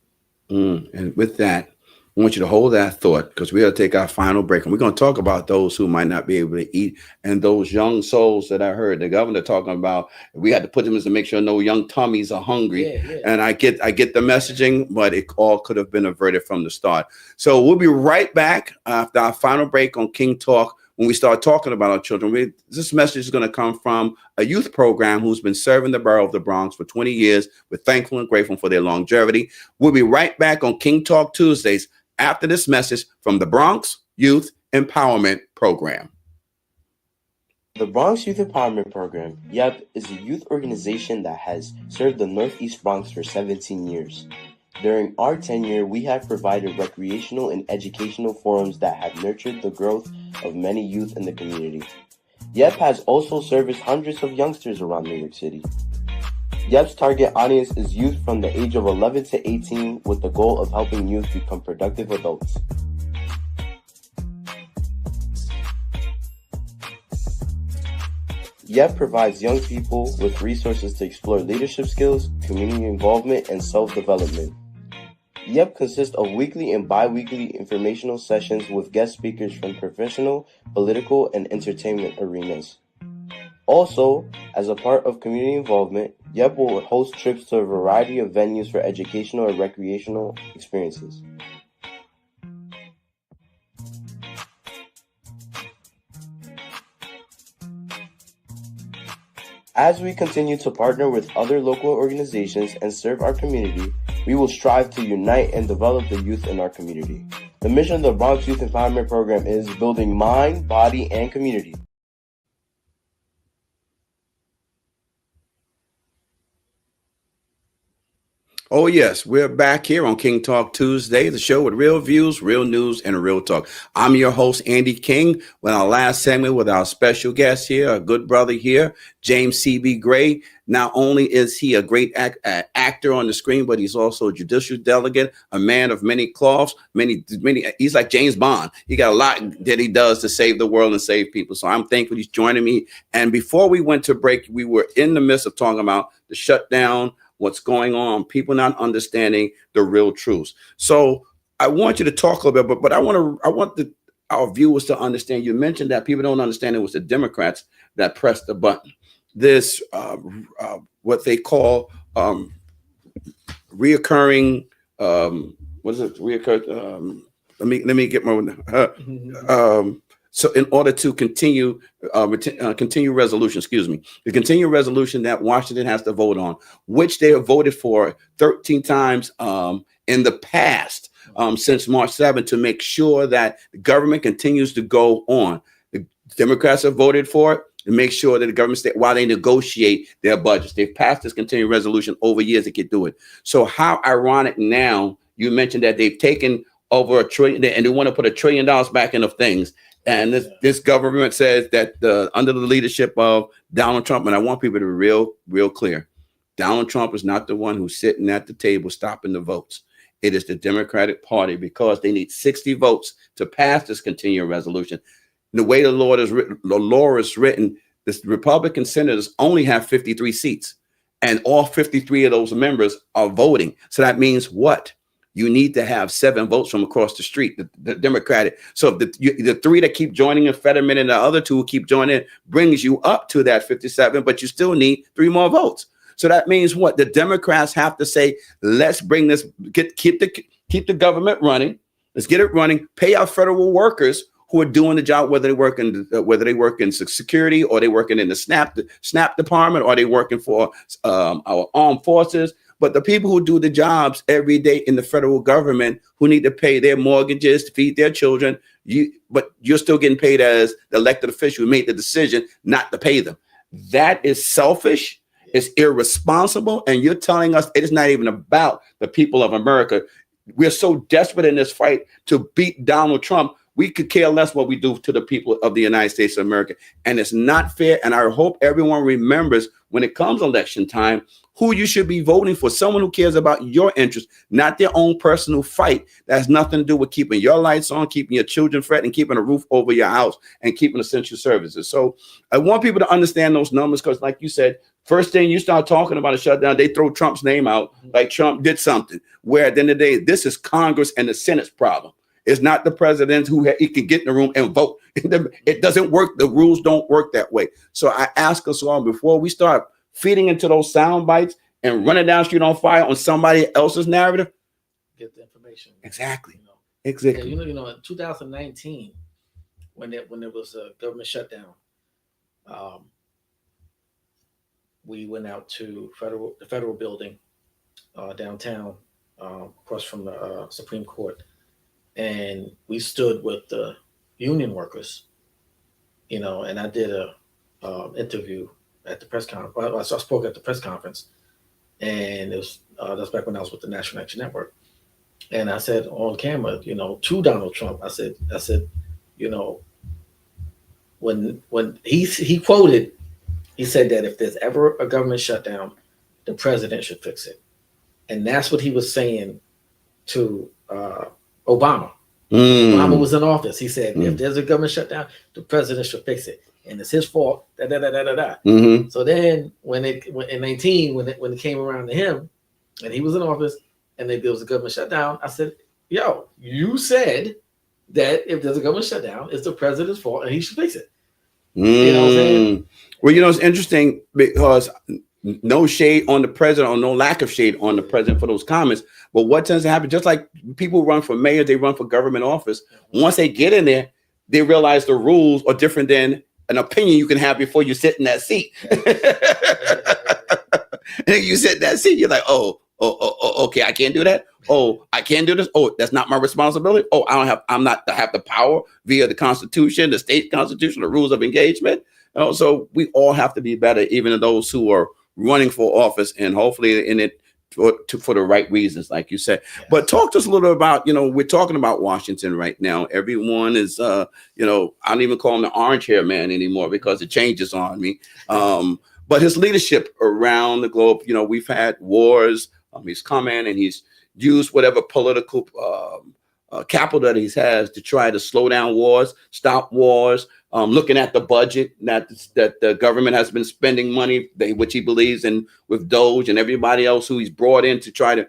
And with that, I want you to hold that thought, because we're going to take our final break, and we're going to talk about those who might not be able to eat, and those young souls that I heard the governor talking about. We had to put them in to make sure no young tummies are hungry. Yeah. And I get the messaging, but it all could have been averted from the start. So we'll be right back after our final break on King Talk. When we start talking about our children, this message is going to come from a youth program who's been serving the borough of the Bronx for 20 years. We're thankful and grateful for their longevity. We'll be right back on King Talk Tuesdays after this message from the Bronx Youth Empowerment Program. The Bronx Youth Empowerment Program, YEP, is a youth organization that has served the Northeast Bronx for 17 years. During our tenure, we have provided recreational and educational forums that have nurtured the growth of many youth in the community. YEP has also serviced hundreds of youngsters around New York City. YEP's target audience is youth from the age of 11 to 18 with the goal of helping youth become productive adults. YEP provides young people with resources to explore leadership skills, community involvement, and self-development. YEP consists of weekly and bi-weekly informational sessions with guest speakers from professional, political, and entertainment arenas. Also, as a part of community involvement, YEP will host trips to a variety of venues for educational and recreational experiences. As we continue to partner with other local organizations and serve our community, we will strive to unite and develop the youth in our community. The mission of the Bronx Youth Empowerment Program is building mind, body, and community. Oh, yes, we're back here on King Talk Tuesday, the show with real views, real news, and real talk. I'm your host, Andy King, with our last segment with our special guest here, a good brother here, James C.B. Gray. Not only is he a great actor on the screen, but he's also a judicial delegate, a man of many cloths, many. He's like James Bond. He got a lot that he does to save the world and save people. So I'm thankful he's joining me. And before we went to break, we were in the midst of talking about the shutdown, what's going on, people not understanding the real truth. So I want you to talk a little bit, but I want our viewers to understand. You mentioned that people don't understand it was the Democrats that pressed the button. This what they call reoccurring. What is it? Reoccur. Let me get my. So in order to continue resolution, the continued resolution that Washington has to vote on, which they have voted for 13 times in the past since March 7th, to make sure that the government continues to go on. The Democrats have voted for it to make sure that the government, while they negotiate their budgets, they've passed this continued resolution over years they can do it. So how ironic now, you mentioned that they've taken over $1 trillion and they want to put $1 trillion back into things. And this government says that under the leadership of Donald Trump, and I want people to be real clear, Donald Trump is not the one who's sitting at the table stopping the votes. It is the Democratic Party, because they need 60 votes to pass this continuing resolution. The way the law is written, the Republican senators only have 53 seats, and all 53 of those members are voting. So that means what? You need to have 7 votes from across the street, the Democratic. So the 3 that keep joining in Fetterman and the other 2 who keep joining brings you up to that 57, but you still need 3 more votes. So that means what? The Democrats have to say, let's bring this, keep the government running. Let's get it running. Pay our federal workers who are doing the job, whether they work in security, or they working in the SNAP department, or they working for our armed forces. But the people who do the jobs every day in the federal government, who need to pay their mortgages, to feed their children, but you're still getting paid as the elected official who made the decision not to pay them. That is selfish. It's irresponsible. And you're telling us it is not even about the people of America. We're so desperate in this fight to beat Donald Trump. We could care less what we do to the people of the United States of America. And it's not fair. And I hope everyone remembers, when it comes election time, who you should be voting for. Someone who cares about your interests, not their own personal fight. That has nothing to do with keeping your lights on, keeping your children fed, and keeping a roof over your house, and keeping essential services. So I want people to understand those numbers, because like you said, First thing you start talking about a shutdown, they throw Trump's name out like Trump did something. Where at the end of the day, this is Congress and the Senate's problem. It's not the president who he can get in the room and vote. It doesn't work. The rules don't work that way. So I ask us all, before we start feeding into those sound bites and running down the street on fire on somebody else's narrative, get the information. Exactly. You know. Exactly. Yeah, you know, in 2019, when there was a government shutdown, we went out to the federal building downtown, across from the Supreme Court, and we stood with the union workers, you know, and I did a interview at the press conference. I spoke at the press conference, and it was that's back when I was with the National Action Network, and I said on camera, you know, to Donald Trump, I said, you know, when he quoted, he said that if there's ever a government shutdown, the president should fix it. And that's what he was saying to Obama. Obama was in office. He said, if there's a government shutdown, the president should fix it. And it's his fault. So then when in 19, when it came around to him, and he was in office, and there was a government shutdown, I said, yo, you said that if there's a government shutdown, it's the president's fault and he should fix it. You know what I'm saying? Well, you know, it's interesting because no shade on the president, or no lack of shade on the president for those comments. But what tends to happen, just like people run for mayor, they run for government office. Once they get in there, they realize the rules are different than an opinion you can have before you sit in that seat. And you sit in that seat, you're like, oh, okay, I can't do that. Oh, I can't do this. Oh, that's not my responsibility. Oh, I have the power via the Constitution, the state constitution, the rules of engagement. So we all have to be better, even those who are running for office, and hopefully in it for the right reasons, like you said. Yes. But talk to us a little about, you know, we're talking about Washington right now. Everyone is, you know, I don't even call him the orange hair man anymore because it changes on me. But his leadership around the globe, you know, we've had wars. He's come in and he's used whatever political capital that he has to try to slow down wars, stop wars. Looking at the budget that the government has been spending money, which he believes in, with Doge and everybody else who he's brought in to try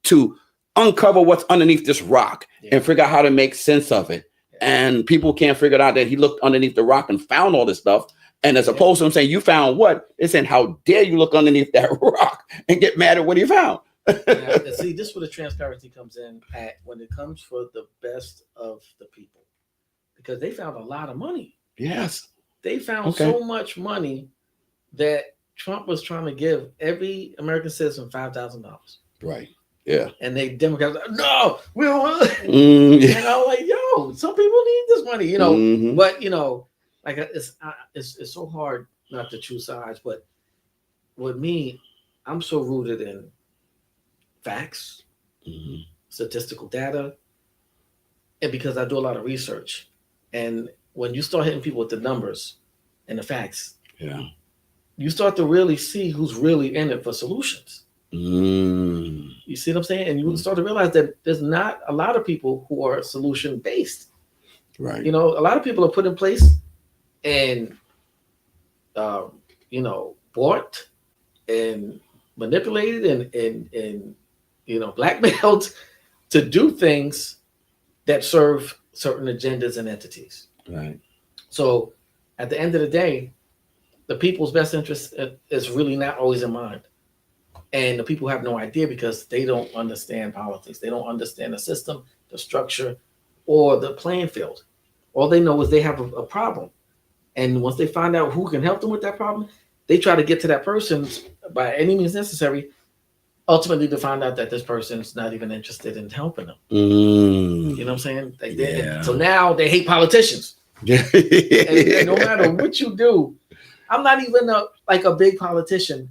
to uncover what's underneath this rock and figure out how to make sense of it. And people can't figure it out that he looked underneath the rock and found all this stuff. And as opposed to him saying, you found what? It's saying, how dare you look underneath that rock and get mad at what he found? See, this is where the transparency comes in at when it comes for the best of the people. Because they found a lot of money. Yes. They found so much money that Trump was trying to give every American citizen $5,000. Right. Yeah. And they Democrats, no, we don't want it. And I'm like, yo, some people need this money, you know. But, you know, like it's so hard not to choose sides. But with me, I'm so rooted in facts, statistical data, and because I do a lot of research. And when you start hitting people with the numbers and the facts, you start to really see who's really in it for solutions. You see what I'm saying? And you start to realize that there's not a lot of people who are solution based. Right. You know, a lot of people are put in place and, you know, bought and manipulated and you know, blackmailed to do things that serve certain agendas and entities. Right. So at the end of the day, the people's best interest is really not always in mind. And the people have no idea because they don't understand politics. They don't understand the system, the structure, or the playing field. All they know is they have a problem. And once they find out who can help them with that problem, they try to get to that person by any means necessary, ultimately to find out that this person's not even interested in helping them. You know what I'm saying? So now they hate politicians. And no matter what you do, I'm not even a big politician,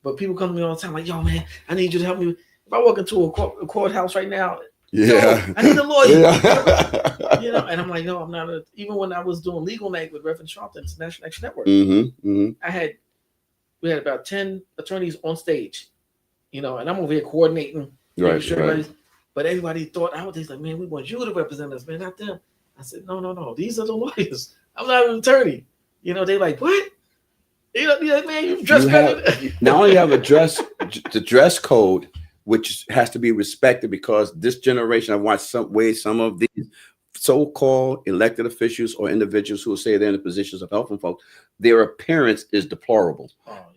but people come to me all the time like, yo, man, I need you to help me. If I walk into a courthouse right now, yo, I need a lawyer. You know, and I'm like, no, I'm not. Even when I was doing Legal Night with Reverend Sharpton's National Action Network, we had about 10 attorneys on stage. You know, and I'm over here coordinating. Right. But everybody thought, I was like, man, we want you to represent us, man, not them. I said, no. These are the lawyers. I'm not an attorney. You know, they like, what? Man, you dress better. Not only have the dress code, which has to be respected, because this generation, I've watched some of these so-called elected officials or individuals who say they're in the positions of helping folks, their appearance is deplorable.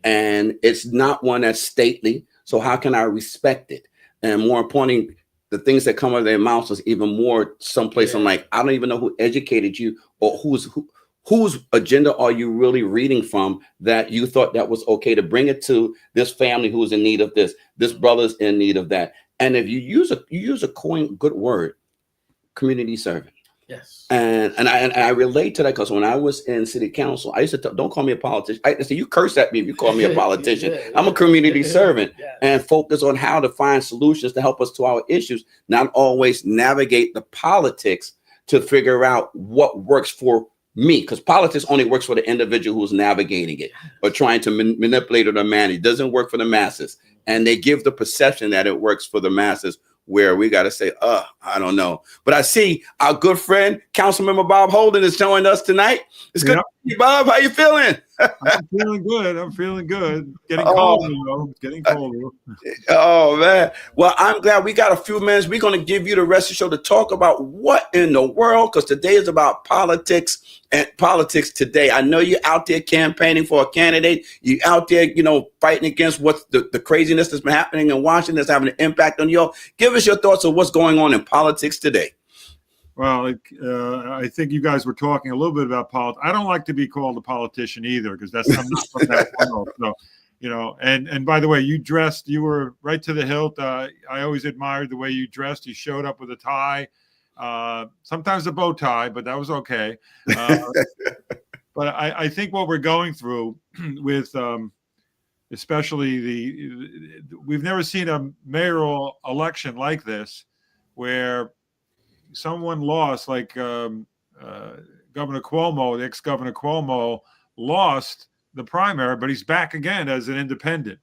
And it's not one that's stately. So how can I respect it? And more importantly, the things that come out of their mouths is even more someplace. I'm like, I don't even know who educated you or whose agenda are you really reading from that you thought that was okay to bring it to this family who's in need of this brother's in need of that. And if you use a good word, community servant. Yes. And I relate to that because when I was in city council, I used to don't call me a politician. I said, you curse at me if you call me a politician. I'm a community servant and focus on how to find solutions to help us to our issues, not always navigate the politics to figure out what works for me, because politics only works for the individual who's navigating it or trying to manipulate it or manage. It doesn't work for the masses. And they give the perception that it works for the masses, where we got to say, I don't know. But I see our good friend, Councilmember Bob Holden, is joining us tonight. It's good to see you, Bob. How you feeling? I'm feeling good. Getting colder, though. Getting colder. Oh, man. Well, I'm glad we got a few minutes. We're going to give you the rest of the show to talk about what in the world, because today is about politics and politics today. I know you're out there campaigning for a candidate. You're out there, fighting against what's the craziness that's been happening in Washington that's having an impact on you. Give us your thoughts on what's going on in politics today. Well, I think you guys were talking a little bit about politics. I don't like to be called a politician either, because I'm not from that world. So, and by the way, you were right to the hilt. I always admired the way you dressed. You showed up with a tie, sometimes a bow tie, but that was okay. But I think what we're going through with, especially we've never seen a mayoral election like this, where someone lost, like Governor Cuomo, the ex-Governor Cuomo, lost the primary, but he's back again as an independent.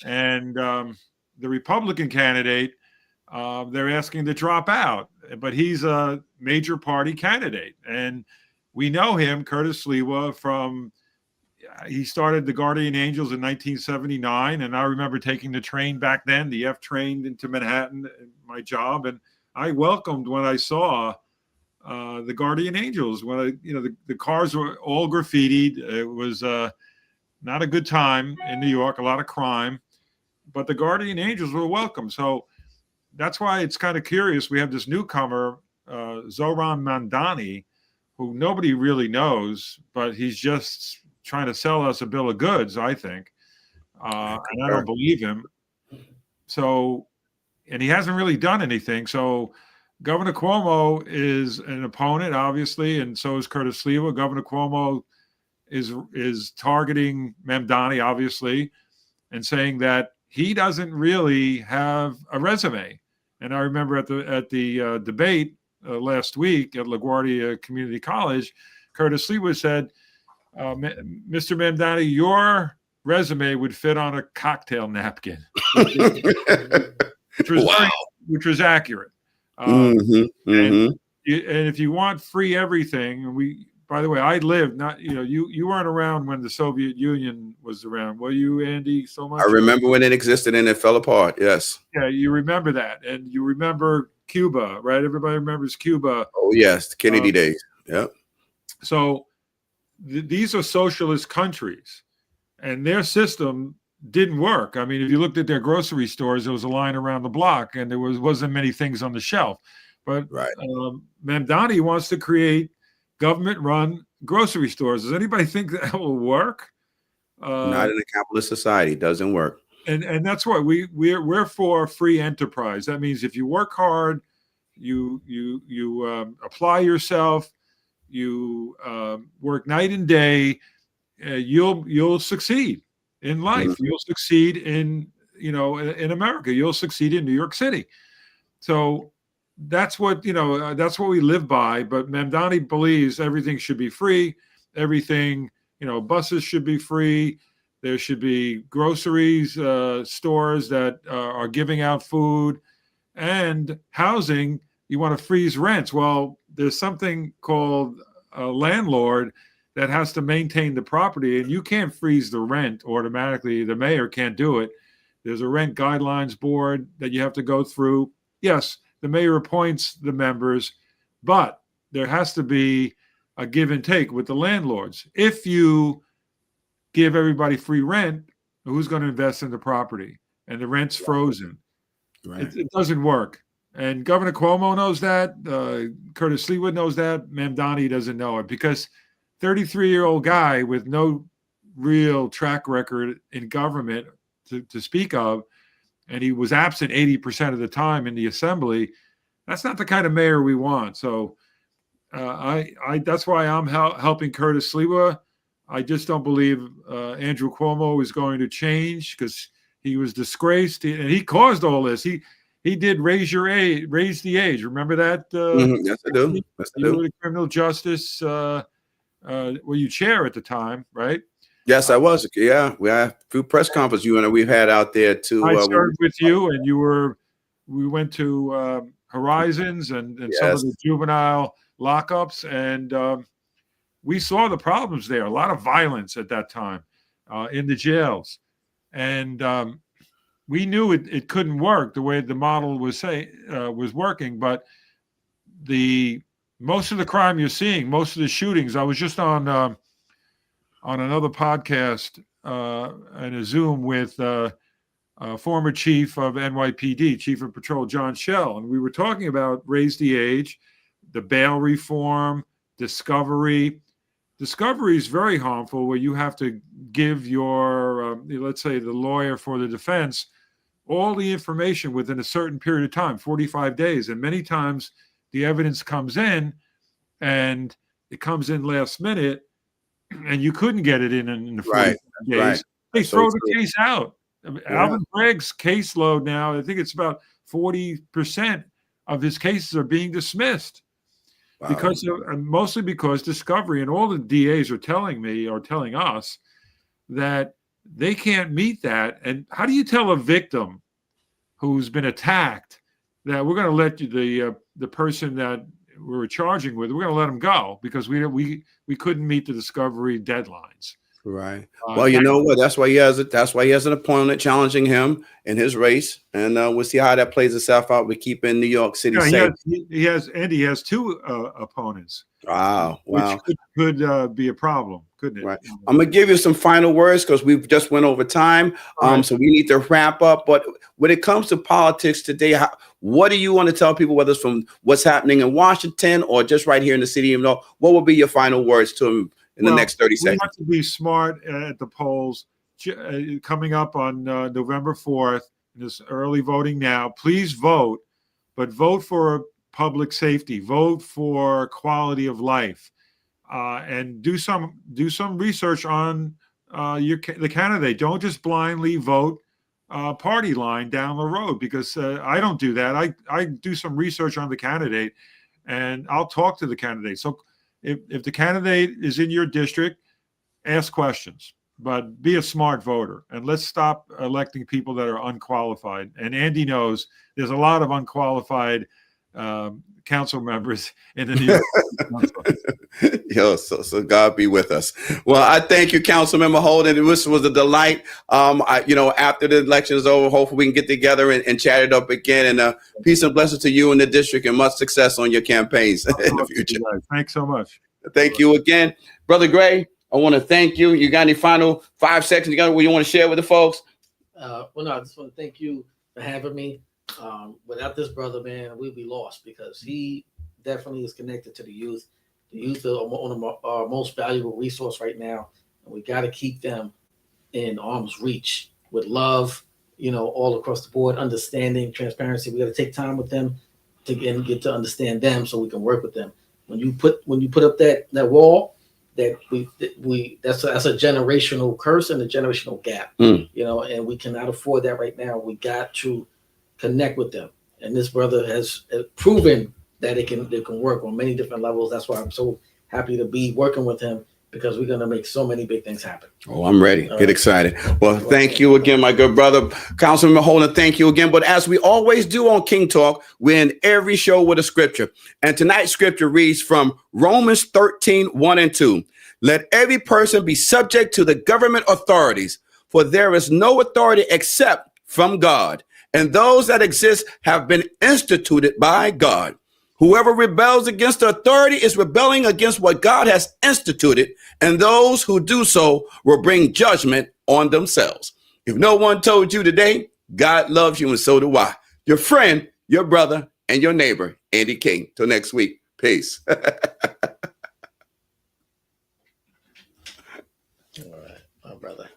And the Republican candidate, they're asking to drop out, but he's a major party candidate. And we know him, Curtis Sliwa, he started the Guardian Angels in 1979. And I remember taking the train back then, the F train into Manhattan, my job. And I welcomed when I saw the Guardian Angels, when the cars were all graffitied. It was not a good time in New York, a lot of crime, but the Guardian Angels were welcome. So that's why it's kind of curious. We have this newcomer, Zohran Mamdani, who nobody really knows, but he's just trying to sell us a bill of goods, I think. And I don't believe him. So, and he hasn't really done anything. So Governor Cuomo is an opponent, obviously, and so is Curtis Sliwa. Governor Cuomo is targeting Mamdani, obviously, and saying that he doesn't really have a resume. And I remember at the debate last week at LaGuardia Community College, Curtis Sliwa said, Mr. Mamdani, your resume would fit on a cocktail napkin. Which was accurate. And if you want free everything, by the way, I lived you weren't around when the Soviet Union was around. Were you, Andy, so much? I remember when it existed and it fell apart. Yes. Yeah, you remember that. And you remember Cuba, right? Everybody remembers Cuba. Oh, yes. The Kennedy days. Yeah. So these are socialist countries, and their system didn't work. I mean, if you looked at their grocery stores, there was a line around the block, and there wasn't many things on the shelf. But Mamdani wants to create government-run grocery stores. Does anybody think that will work? Not in a capitalist society. It doesn't work. And that's what we're for free enterprise. That means if you work hard, you apply yourself, you work night and day, you'll succeed in life. You'll succeed in America. You'll succeed in New York City. So that's what we live by. But Mamdani believes everything should be free. Everything, buses should be free. There should be groceries, stores that are giving out food, and housing. You want to freeze rents. Well, there's something called a landlord that has to maintain the property, and you can't freeze the rent automatically. The mayor can't do it. There's a rent guidelines board that you have to go through. Yes, the mayor appoints the members, but there has to be a give and take with the landlords. If you give everybody free rent, who's going to invest in the property? And the rent's frozen. Right. It doesn't work. And Governor Cuomo knows that. Curtis Leawood knows that. Mamdani doesn't know it because 33-year-old guy with no real track record in government to speak of, and he was absent 80% of the time in the assembly. That's not the kind of mayor we want. So that's why I'm helping Curtis Leawood. I just don't believe Andrew Cuomo is going to change because he was disgraced and he caused all this. He did raise the age. Remember that? Yes, I do. Yes, I you do. were the criminal justice. Were you chair at the time, right? Yes, I was. Yeah, we had a few press conferences you and we've had out there too. I served with you, and we went to Horizons and some of the juvenile lockups, and we saw the problems there. A lot of violence at that time in the jails, and we knew it couldn't work the way the model was working. But most of the crime you're seeing, most of the shootings. I was just on another podcast and a Zoom with former chief of NYPD, Chief of Patrol John Schell, and we were talking about raise the age, the bail reform, discovery. Discovery is very harmful, where you have to give your, let's say, the lawyer for the defense, all the information within a certain period of time, 45 days. And many times the evidence comes in, and it comes in last minute, and you couldn't get it in the 45 days. Right. They That's throw so the case out. Alvin Bragg's caseload now, I think it's about 40% of his cases are being dismissed. Wow. Mostly because discovery, and all the DAs are telling us that they can't meet that. And how do you tell a victim who's been attacked that we're going to let you, the person that we were charging with, we're going to let him go because we couldn't meet the discovery deadlines. Right. Well, you know what? That's why he has an opponent challenging him in his race, and we'll see how that plays itself out. We keep in New York City safe. He has two opponents. Wow. Which could be a problem, couldn't it? Right. I'm gonna give you some final words because we've just went over time. So we need to wrap up. But when it comes to politics today, what do you want to tell people, whether it's from what's happening in Washington or just right here in the city of New York? What would be your final words to them in the next 30 seconds? We have to be smart at the polls coming up on November 4th. This early voting now. Please vote, but vote for public safety. Vote for quality of life, and do some research on the candidate. Don't just blindly vote party line down the road, because I don't do that. I do some research on the candidate, and I'll talk to the candidate. So if the candidate is in your district, ask questions, but be a smart voter, and let's stop electing people that are unqualified. And Andy knows there's a lot of unqualified council members in the New York Council. Yo, so God be with us. Well, I thank you, Councilmember Holden. This was a delight. After the election is over, hopefully we can get together and chat it up again. And peace and blessings to you and the district, and much success on your campaigns in the future. Thanks so much. Thank you again, Brother Gray. I want to thank you. You got any final 5 seconds you want to share with the folks? I just want to thank you for having me. Without this brother, man, we'd be lost, because he definitely is connected to the youth. The youth are one of our most valuable resource right now, and we got to keep them in arm's reach with love, all across the board, understanding, transparency. We got to take time with them to get to understand them, so we can work with them. When you put up that wall, that's a generational curse and a generational gap, and we cannot afford that right now. We got to connect with them, and this brother has proven that it can work on many different levels. That's why I'm so happy to be working with him, because we're going to make so many big things happen. Oh, I'm ready. Get excited. Well, thank you again, my good brother, Councilman Holden. Thank you again. But as we always do on King Talk, we end every show with a scripture. And tonight's scripture reads from Romans 13:1-2. Let every person be subject to the government authorities, for there is no authority except from God, and those that exist have been instituted by God. Whoever rebels against the authority is rebelling against what God has instituted, and those who do so will bring judgment on themselves. If no one told you today, God loves you, and so do I. Your friend, your brother, and your neighbor, Andy King. Till next week. Peace. All right, my brother.